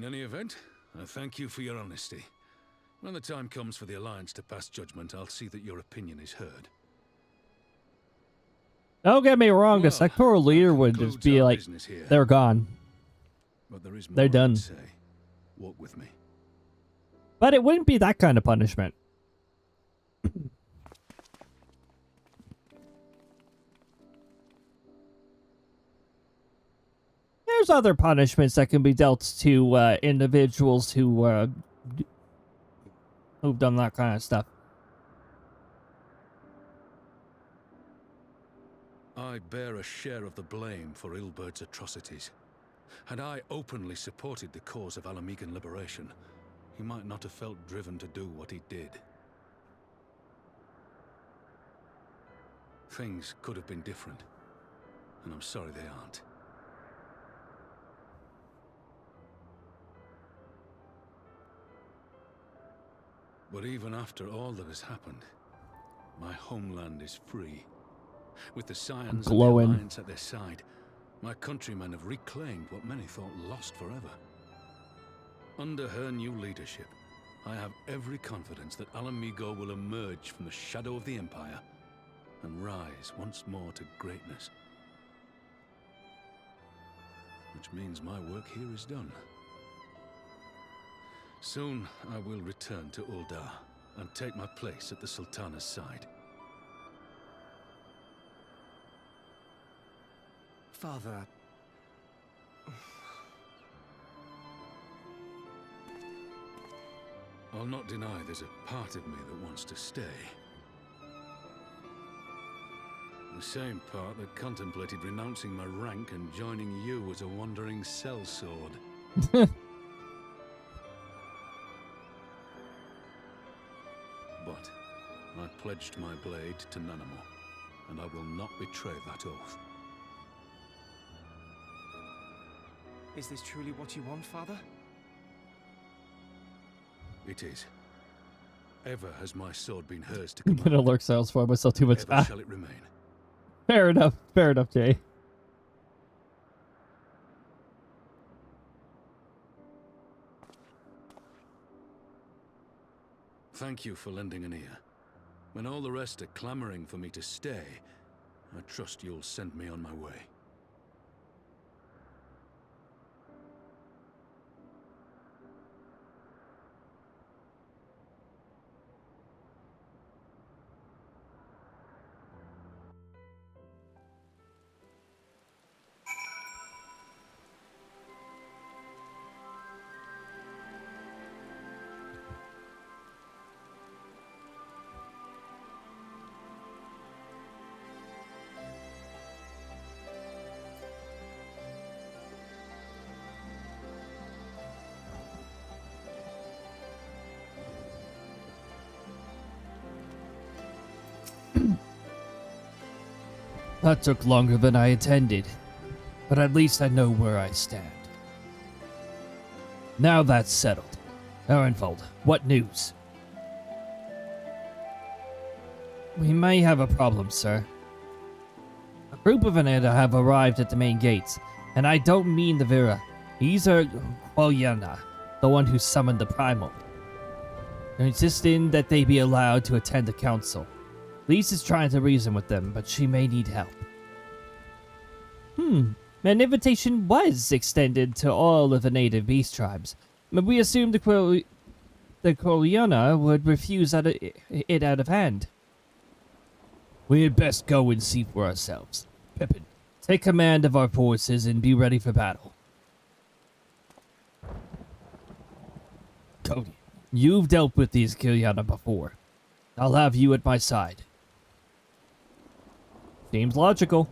any event, I thank you for your honesty. When the time comes for the Alliance to pass judgment, I'll see that your opinion is heard. Don't get me wrong, Well, the sectoral leader that would just concludes be our like, business here. they're gone. But there is more They're I done. would say. Walk with me. But it wouldn't be that kind of punishment. There's other punishments that can be dealt to individuals who've done that kind of stuff. I bear a share of the blame for Ilbert's atrocities. Had I openly supported the cause of Alamigan liberation, he might not have felt driven to do what he did. Things could have been different, and I'm sorry they aren't. But even after all that has happened, my homeland is free. With the Scions and the glowing. Alliance at their side, my countrymen have reclaimed what many thought lost forever. Under her new leadership, I have every confidence that Alamigo will emerge from the shadow of the Empire and rise once more to greatness. Which means my work here is done. Soon I will return to Ul'dah and take my place at the Sultana's side. Father... I'll not deny there's a part of me that wants to stay. The same part that contemplated renouncing my rank and joining you as a wandering sellsword. But I pledged my blade to Nanamo, and I will not betray that oath. Is this truly what you want, Father? It is. Ever has my sword been hers to I'm command. gonna lurk sales for myself too much. Ever shall it remain. Fair enough, Jay. Thank you for lending an ear. When all the rest are clamoring for me to stay, I trust you'll send me on my way. That took longer than I intended, but at least I know where I stand. Now that's settled. Ehrenfeld, what news? We may have a problem, sir. A group of Ul'dah have arrived at the main gates, and I don't mean the Vira. These are Ul'dah, the one who summoned the Primal. They're insisting that they be allowed to attend the council. Lise is trying to reason with them, but she may need help. An invitation was extended to all of the native beast tribes, but we assumed the Ul'dah would refuse it out of hand. We had best go and see for ourselves. Pippin, take command of our forces and be ready for battle. Cody, you've dealt with these Ul'dah before. I'll have you at my side. Seems logical.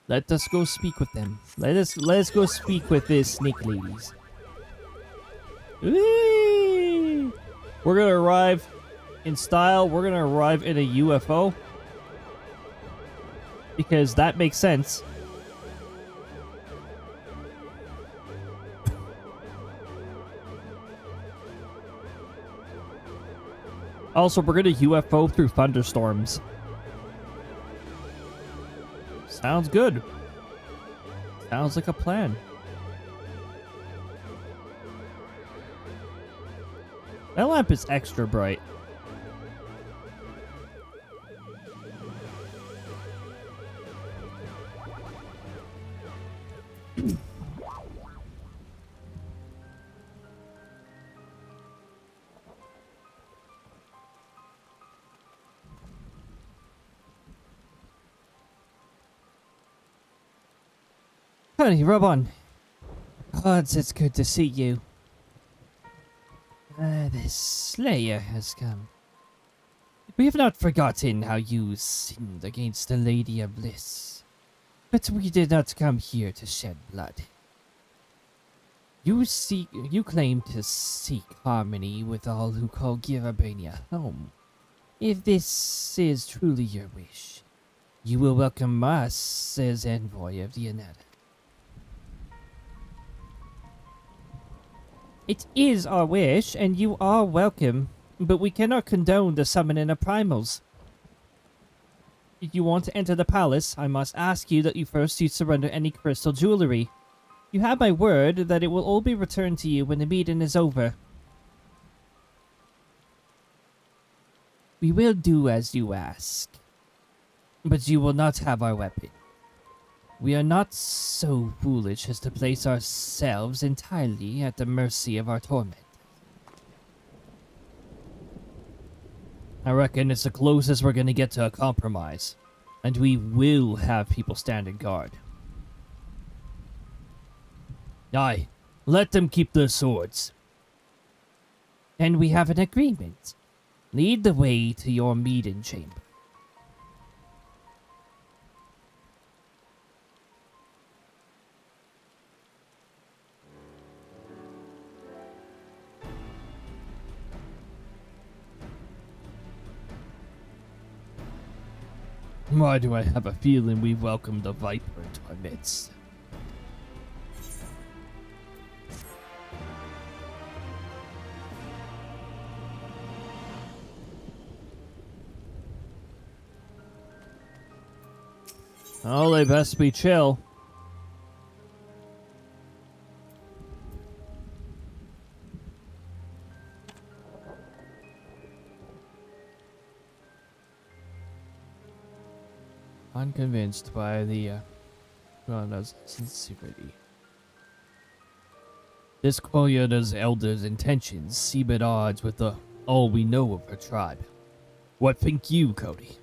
Let us go speak with them. Let us go speak with these snake ladies. Whee! We're gonna arrive in style. We're gonna arrive in a UFO because that makes sense. Also, we're gonna UFO through thunderstorms. Sounds good. Sounds like a plan. That lamp is extra bright. Honey, rub on. Gods, it's good to see you. The Slayer has come. We have not forgotten how you sinned against the Lady of Bliss. But we did not come here to shed blood. You claim to seek harmony with all who call Girabania home. If this is truly your wish, you will welcome us as envoy of the Ul'dah. It is our wish, and you are welcome, but we cannot condone the summoning of primals. If you want to enter the palace, I must ask you that you first surrender any crystal jewelry. You have my word that it will all be returned to you when the meeting is over. We will do as you ask, but you will not have our weapon. We are not so foolish as to place ourselves entirely at the mercy of our torment. I reckon it's the closest we're gonna get to a compromise, and we will have people standing guard. Aye, let them keep their swords. And we have an agreement. Lead the way to your meeting chamber. Why do I have a feeling we welcomed a viper into our midst? Oh, they best be chill. Unconvinced by the sincerity. This Quillia's elder's intentions seem at odds with all we know of her tribe. What think you, Cody?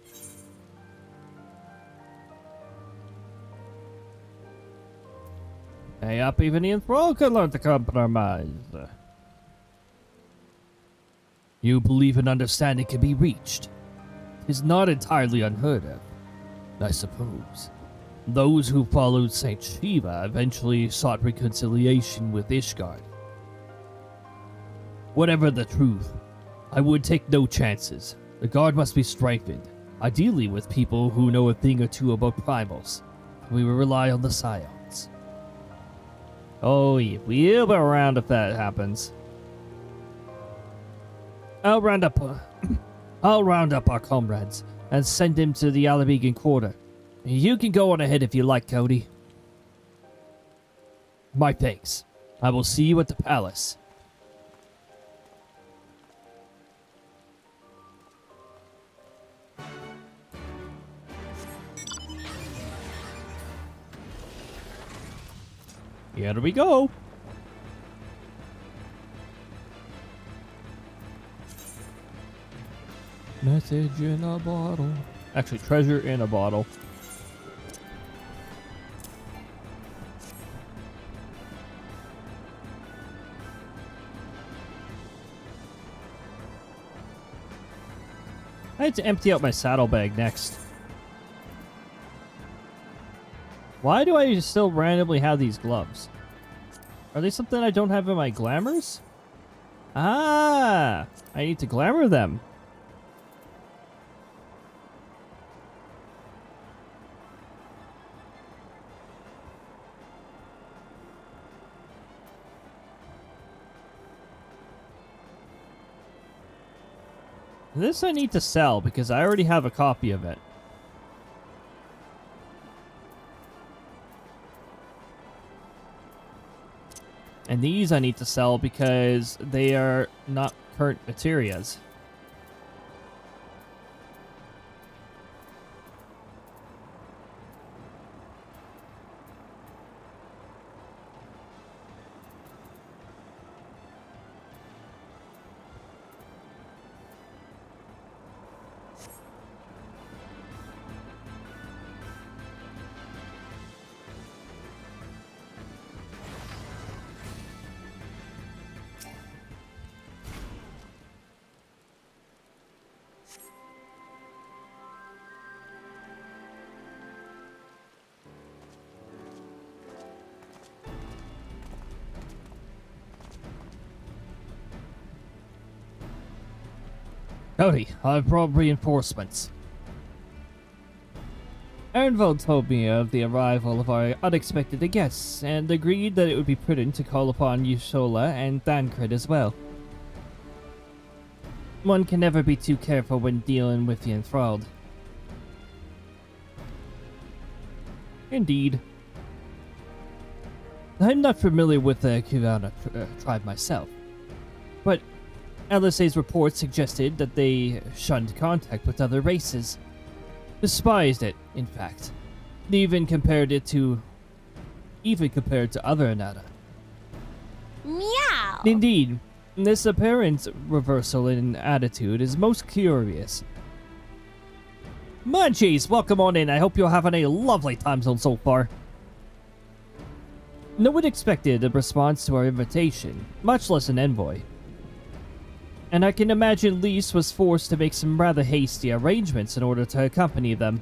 Hey, up even the enthralled could learn to compromise. You believe an understanding can be reached. It's not entirely unheard of, I suppose. Those who followed Saint Shiva eventually sought reconciliation with Ishgard. Whatever the truth, I would take no chances. The guard must be strengthened, ideally with people who know a thing or two about primals. We will rely on the Scions. Oh yeah, we'll be around if that happens. I'll round up our comrades and send them to the Alamegan quarter. You can go on ahead if you like, Cody. My thanks. I will see you at the palace. Here we go. Message in a bottle. Actually, treasure in a bottle. I had to empty out my saddlebag next. Why do I still randomly have these gloves? Are they something I don't have in my glamours? Ah! I need to glamour them. This I need to sell because I already have a copy of it. And these I need to sell because they are not current materias. Cody, I've brought reinforcements. Ernvald told me of the arrival of our unexpected guests, and agreed that it would be prudent to call upon Yushola and Thancred as well. One can never be too careful when dealing with the enthralled. Indeed. I'm not familiar with the Kivana tribe myself, but LSA's reports suggested that they shunned contact with other races. Despised it, in fact. Even compared to other Anata. Meow! Indeed, this apparent reversal in attitude is most curious. Munchies, welcome on in. I hope you're having a lovely time zone so far. No one expected a response to our invitation, much less an envoy. And I can imagine Lise was forced to make some rather hasty arrangements in order to accompany them.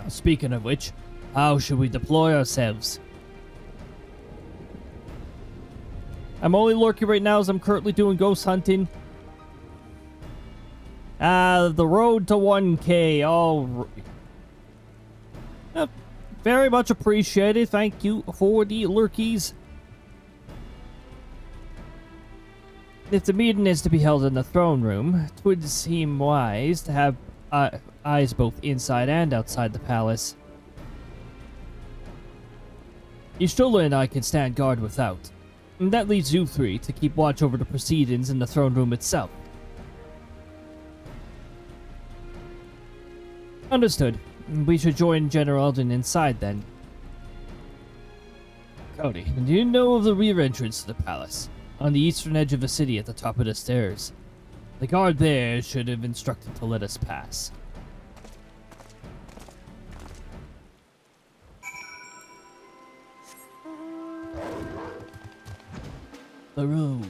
Speaking of which, how should we deploy ourselves? I'm only lurking right now as I'm currently doing ghost hunting. The road to 1K, all very much appreciated. Thank you for the lurkies. If the meeting is to be held in the throne room, it would seem wise to have eyes both inside and outside the palace. Yushola and I can stand guard without, and that leaves you three to keep watch over the proceedings in the throne room itself. Understood. We should join General Ul'dah inside then. Cody, do you know of the rear entrance to the palace? On the eastern edge of the city at the top of the stairs. The guard there should have instructed to let us pass. The road.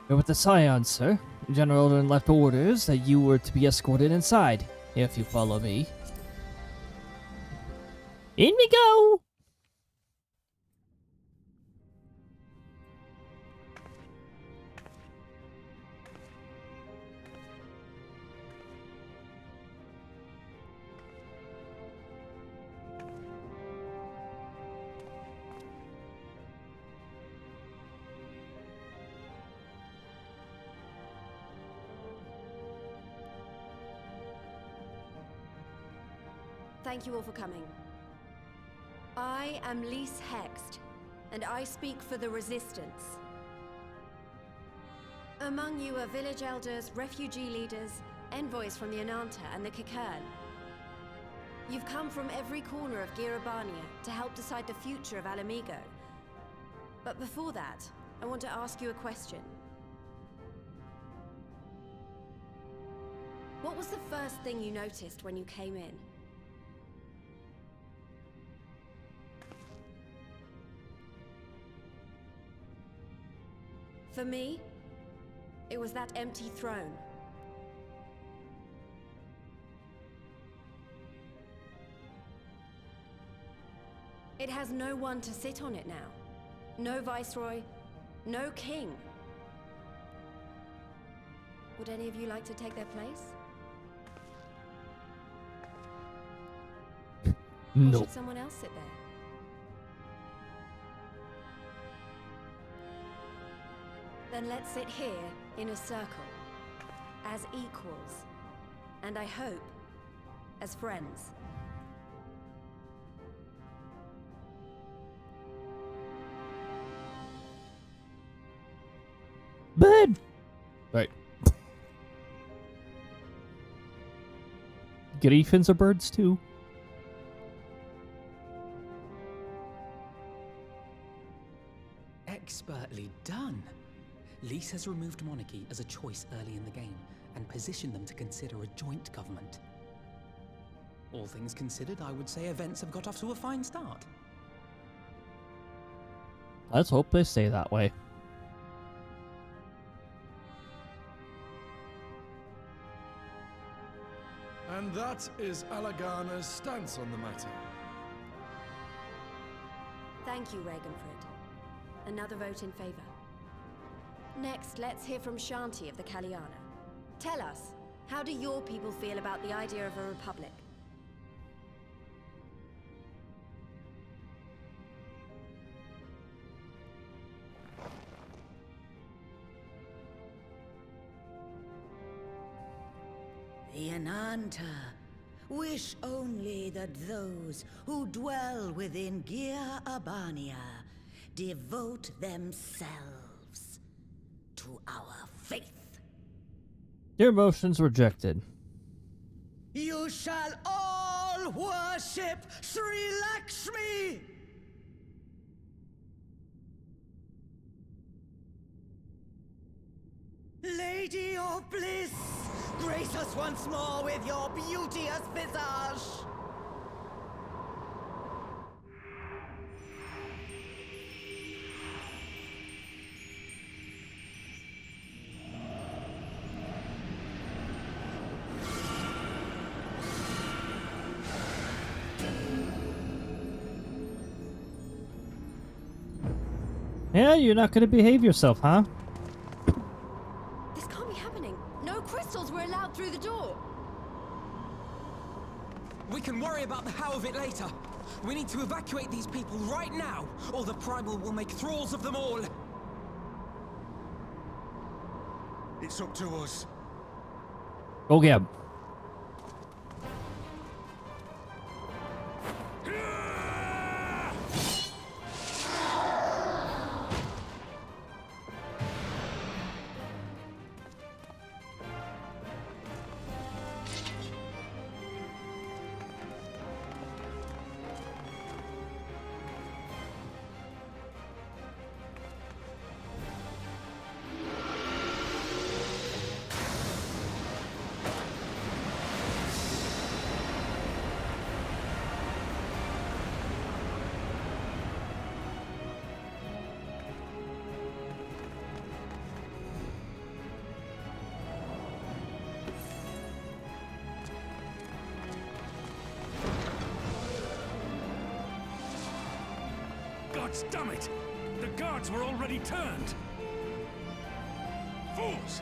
You're with the Scions, sir. General Ul'dah left orders that you were to be escorted inside, if you follow me. In we go! Thank you all for coming. I am Lys Hext, and I speak for the Resistance. Among you are village elders, refugee leaders, envoys from the Ananta and the Kikern. You've come from every corner of Girabania to help decide the future of Alamigo. But before that, I want to ask you a question. What was the first thing you noticed when you came in? For me, it was that empty throne. It has no one to sit on it now. No viceroy, no king. Would any of you like to take their place? Or No. should someone else sit there? Then let's sit here in a circle, as equals, and I hope, as friends. Bed! Right. Griffins are birds too. Expertly done. Lys has removed monarchy as a choice early in the game, and positioned them to consider a joint government. All things considered, I would say events have got off to a fine start. Let's hope they stay that way. And that is Alagana's stance on the matter. Thank you, Ragenfrid. Another vote in favor. Next, let's hear from Shanti of the Kaliana. Tell us, how do your people feel about the idea of a republic? The Ananta wish only that those who dwell within Girabania devote themselves to our faith. Your motion's rejected. You shall all worship Sri Lakshmi! Lady of Bliss, grace us once more with your beauteous visage! Yeah, you're not gonna behave yourself, huh? This can't be happening. No crystals were allowed through the door. We can worry about the how of it later. We need to evacuate these people right now, or the Primal will make thralls of them all. It's up to us. Go get him. Gods damn it! The guards were already turned! Fools!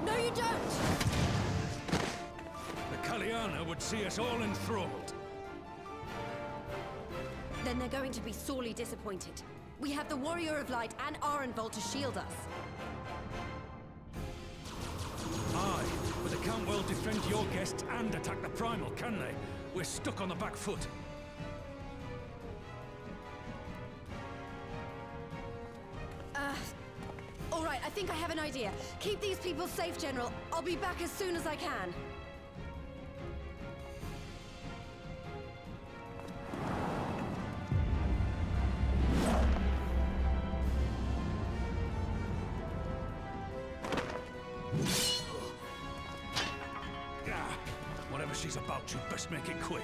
No, you don't! The Kaliana would see us all enthralled. Then they're going to be sorely disappointed. We have the Warrior of Light and Arenvold to shield us. Aye, but they can't well defend your guests and attack the Primal, can they? We're stuck on the back foot. All right, I think I have an idea. Keep these people safe, General. I'll be back as soon as I can. Whatever she's about, you'd best make it quick.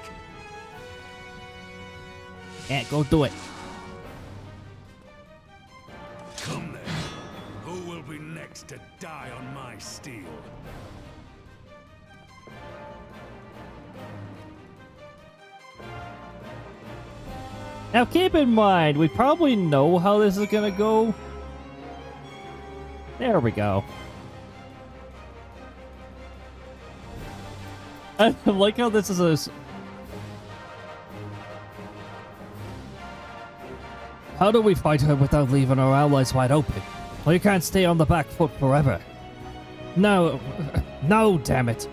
Yeah, go do it. Come then. Who will be next to die on my steel? Now keep in mind, we probably know how this is gonna go. There we go. I like how this is a... How do we fight her without leaving our allies wide open? Well, you can't stay on the back foot forever. No, no, damn it.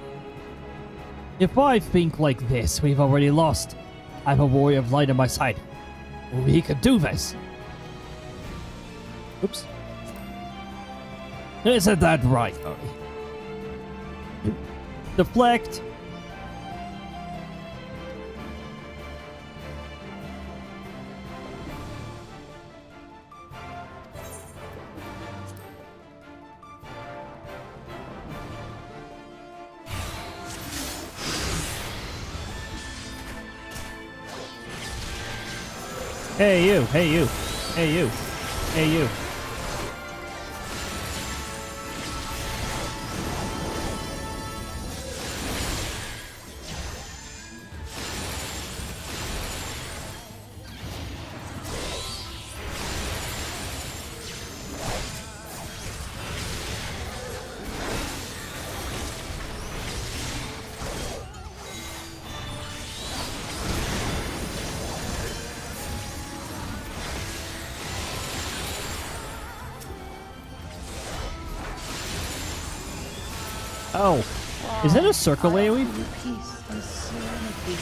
If I think like this, we've already lost. I have a warrior of light on my side. We can do this. Oops. Isn't that right, Cody? Deflect. Hey you, hey you, hey you, hey you. Oh, is that a circle AoE? Peace and serenity.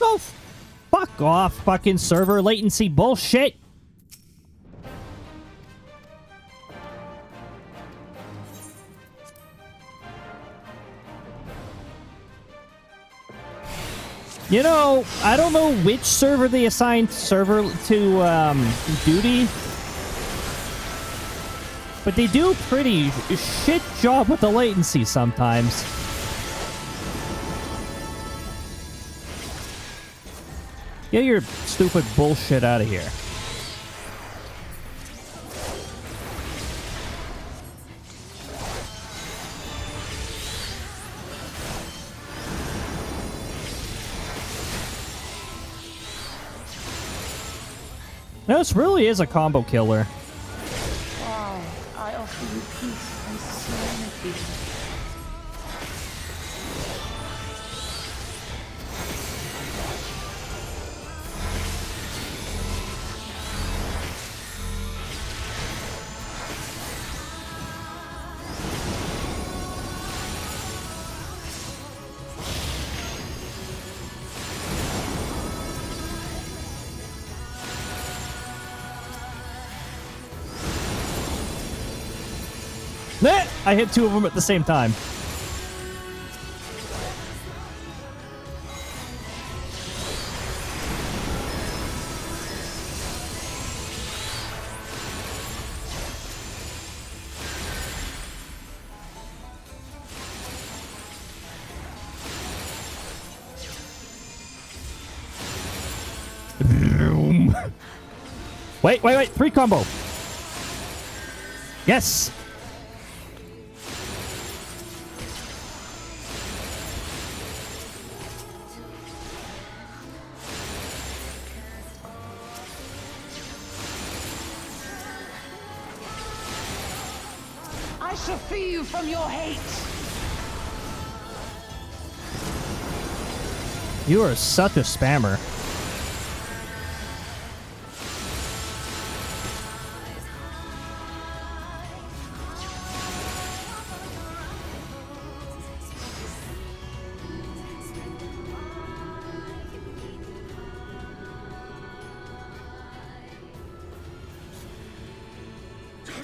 Oh, fuck off, fucking server latency bullshit. You know, I don't know which server they assigned server to duty, but they do a pretty shit job with the latency sometimes. Get your stupid bullshit out of here. No, this really is a combo killer. Wow, I offer you peace and serenity. I hit two of them at the same time. Wait. 3 combo. Yes. I shall free you from your hate. You are such a spammer.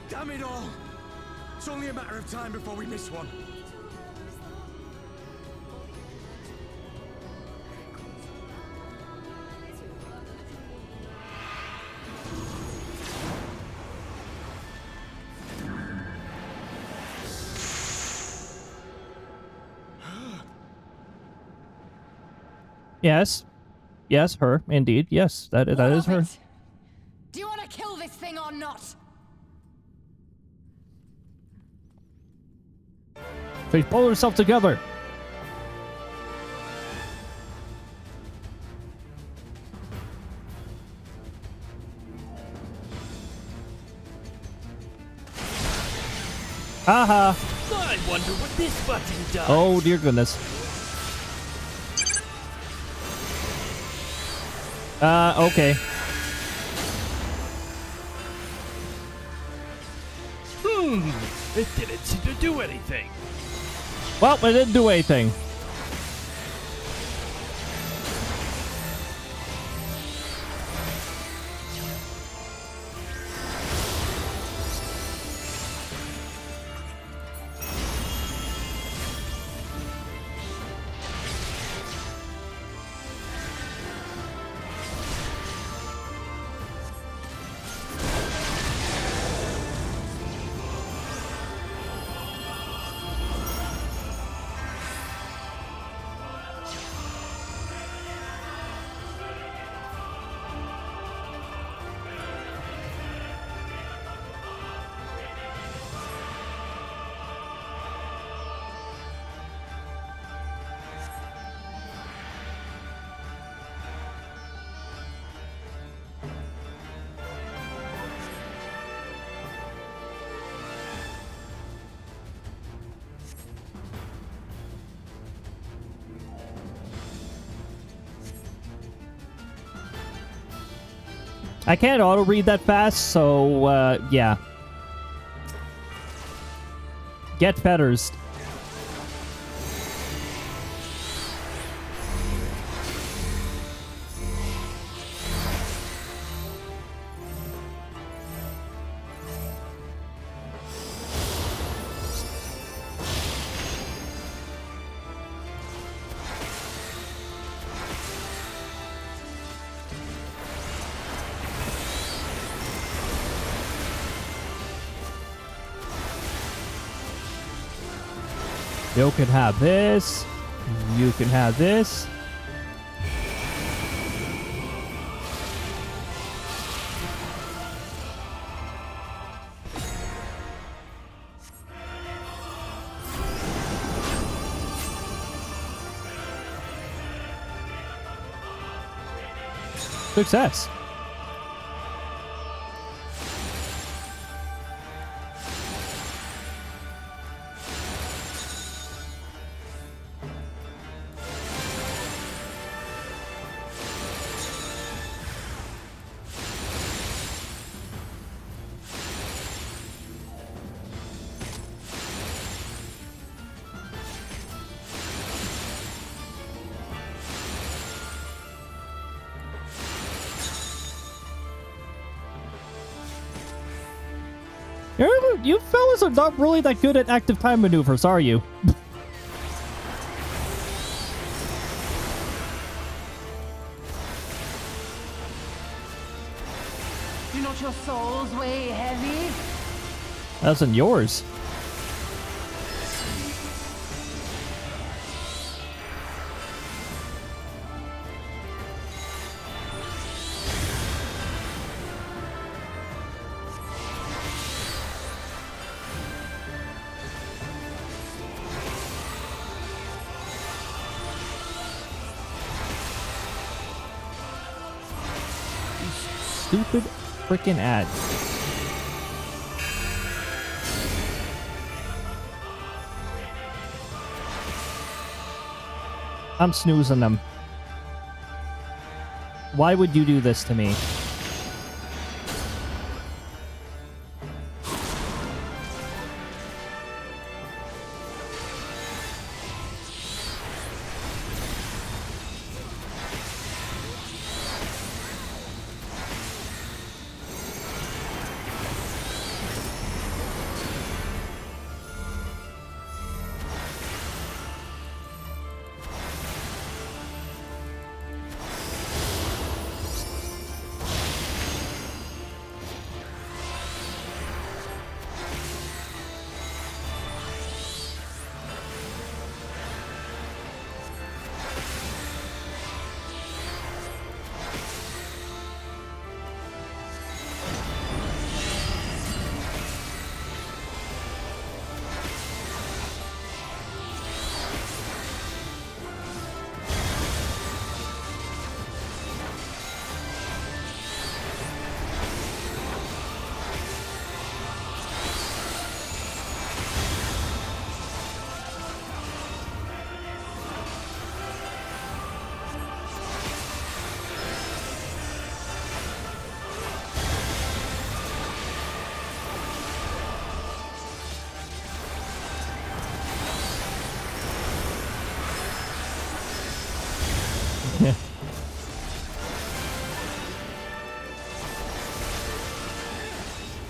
Damn it all! It's only a matter of time before we miss one. Yes. Yes, her. Indeed. Yes, that is her. Do you want to kill this thing or not? They pull herself together. Haha. I wonder what this button does. Oh dear goodness. Okay. It didn't seem to do anything. Well, it didn't do anything. I can't auto-read that fast, so, yeah. Get fetters. You can have this. You can have this. Success. You fellas are not really that good at active time maneuvers, are you? Do not your souls weigh heavy? That's in yours. Stupid freaking ads. I'm snoozing them. Why would you do this to me?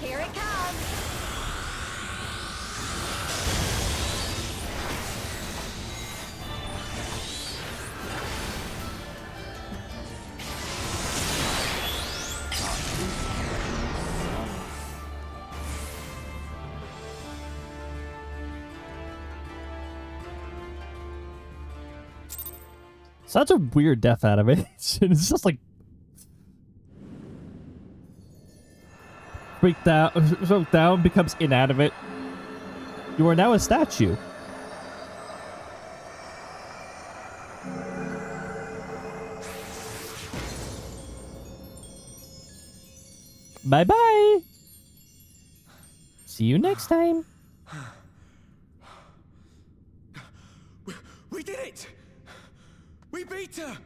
Here it comes. Such a weird death out of it. It's just like freaked out, so down, becomes inanimate. You are now a statue. Bye bye. See you next time. We did it! We beat her!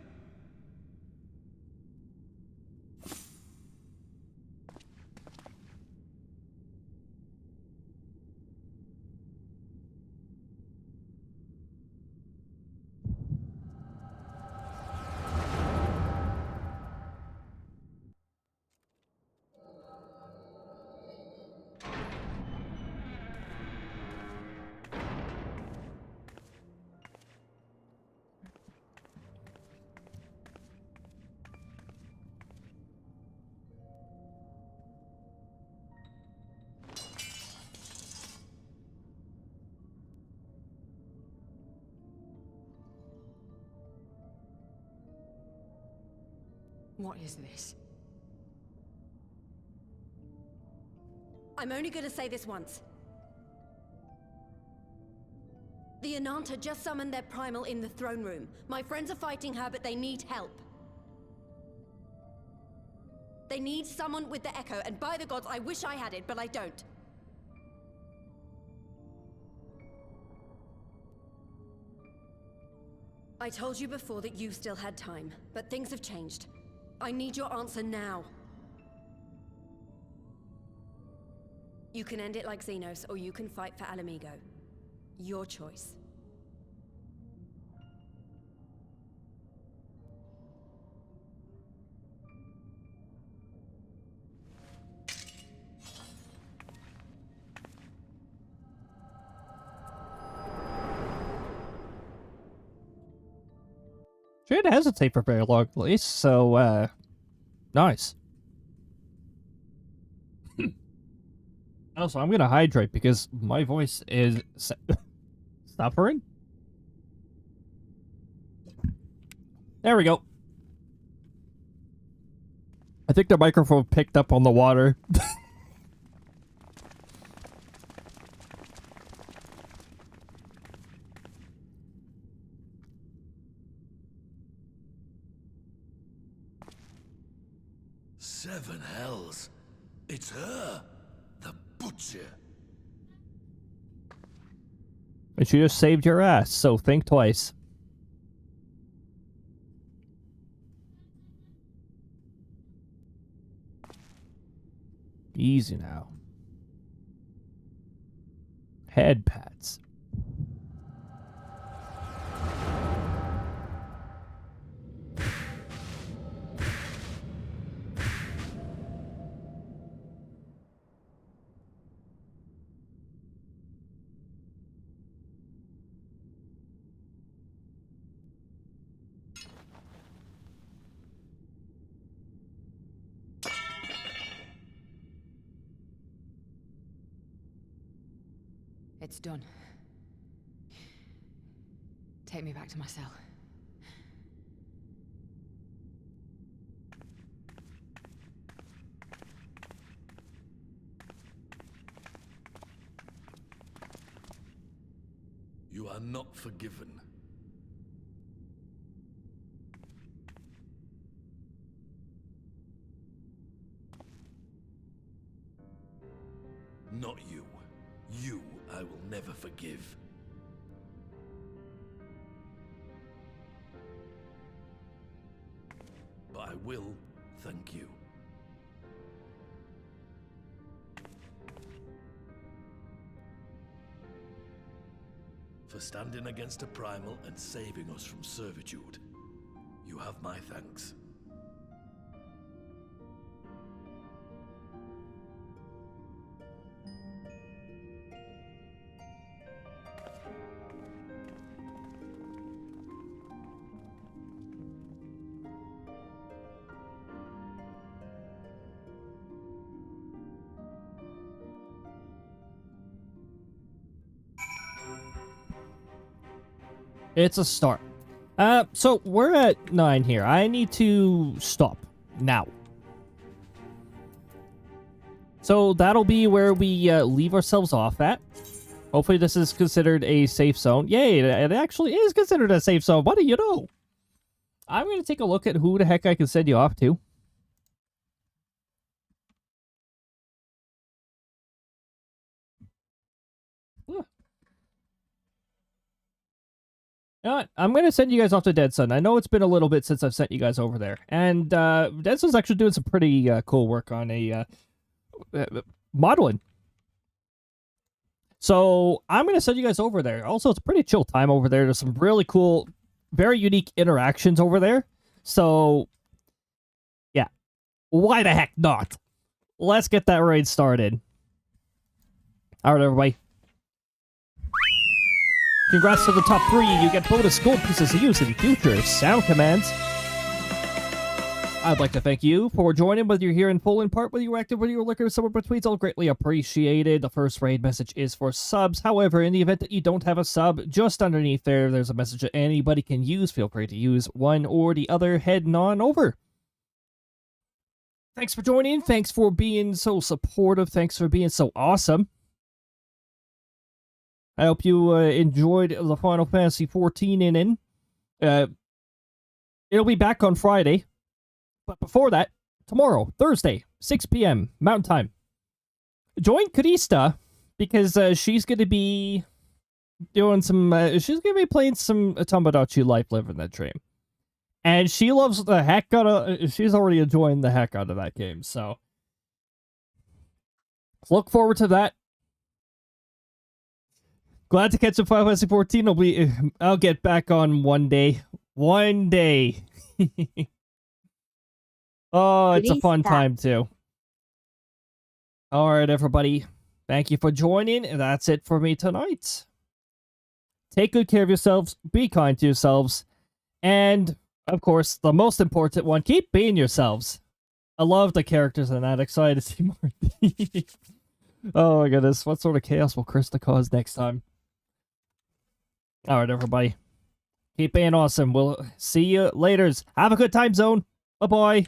What is this? I'm only gonna say this once. The Ananta just summoned their primal in the throne room. My friends are fighting her, but they need help. They need someone with the Echo, and by the gods, I wish I had it, but I don't. I told you before that you still had time, but things have changed. I need your answer now. You can end it like Xenos, or you can fight for Alamigo. Your choice. She didn't hesitate for very long, at least, so, nice. Also, I'm gonna hydrate because my voice is suffering. There we go. I think the microphone picked up on the water. Seven hells. It's her. The butcher. And she just saved your ass, so think twice. Easy now. Head pats. It's done. Take me back to my cell. You are not forgiven. Not you. You, I will never forgive. But I will thank you. For standing against a primal and saving us from servitude. You have my thanks. It's a start. So we're at 9 here. I need to stop now. So that'll be where we leave ourselves off at. Hopefully this is considered a safe zone. Yay, it actually is considered a safe zone. What do you know? I'm going to take a look at who the heck I can send you off to. You know what? I'm going to send you guys off to Dead Sun. I know it's been a little bit since I've sent you guys over there. And Dead Sun's actually doing some pretty cool work on a modeling. So I'm going to send you guys over there. Also, it's a pretty chill time over there. There's some really cool, very unique interactions over there. So, yeah. Why the heck not? Let's get that raid started. All right, everybody. Congrats to the top 3. You get bonus gold pieces to use in future sound commands. I'd like to thank you for joining, whether you're here in full, in part, whether you're active, whether you're looking somewhere between. It's all greatly appreciated. The first raid message is for subs. However, in the event that you don't have a sub, just underneath there's a message that anybody can use. Feel free to use one or the other. Heading on over. Thanks for joining. Thanks for being so supportive. Thanks for being so awesome. I hope you enjoyed the Final Fantasy 14 in. It'll be back on Friday. But before that, tomorrow, Thursday, 6 p.m. Mountain Time. Join Crysta because she's going to be doing some. She's going to be playing some Tomodachi Life living that dream, and she loves the heck out of. She's already enjoying the heck out of that game, so look forward to that. Glad to catch up Final Fantasy 14. I'll get back on one day. One day. Oh, it's a fun time too. All right, everybody. Thank you for joining. And that's it for me tonight. Take good care of yourselves. Be kind to yourselves. And, of course, the most important one, keep being yourselves. I love the characters and that. Excited to see more. Oh my goodness. What sort of chaos will Crysta cause next time? All right, everybody. Keep being awesome. We'll see you later. Have a good time zone. Bye-bye.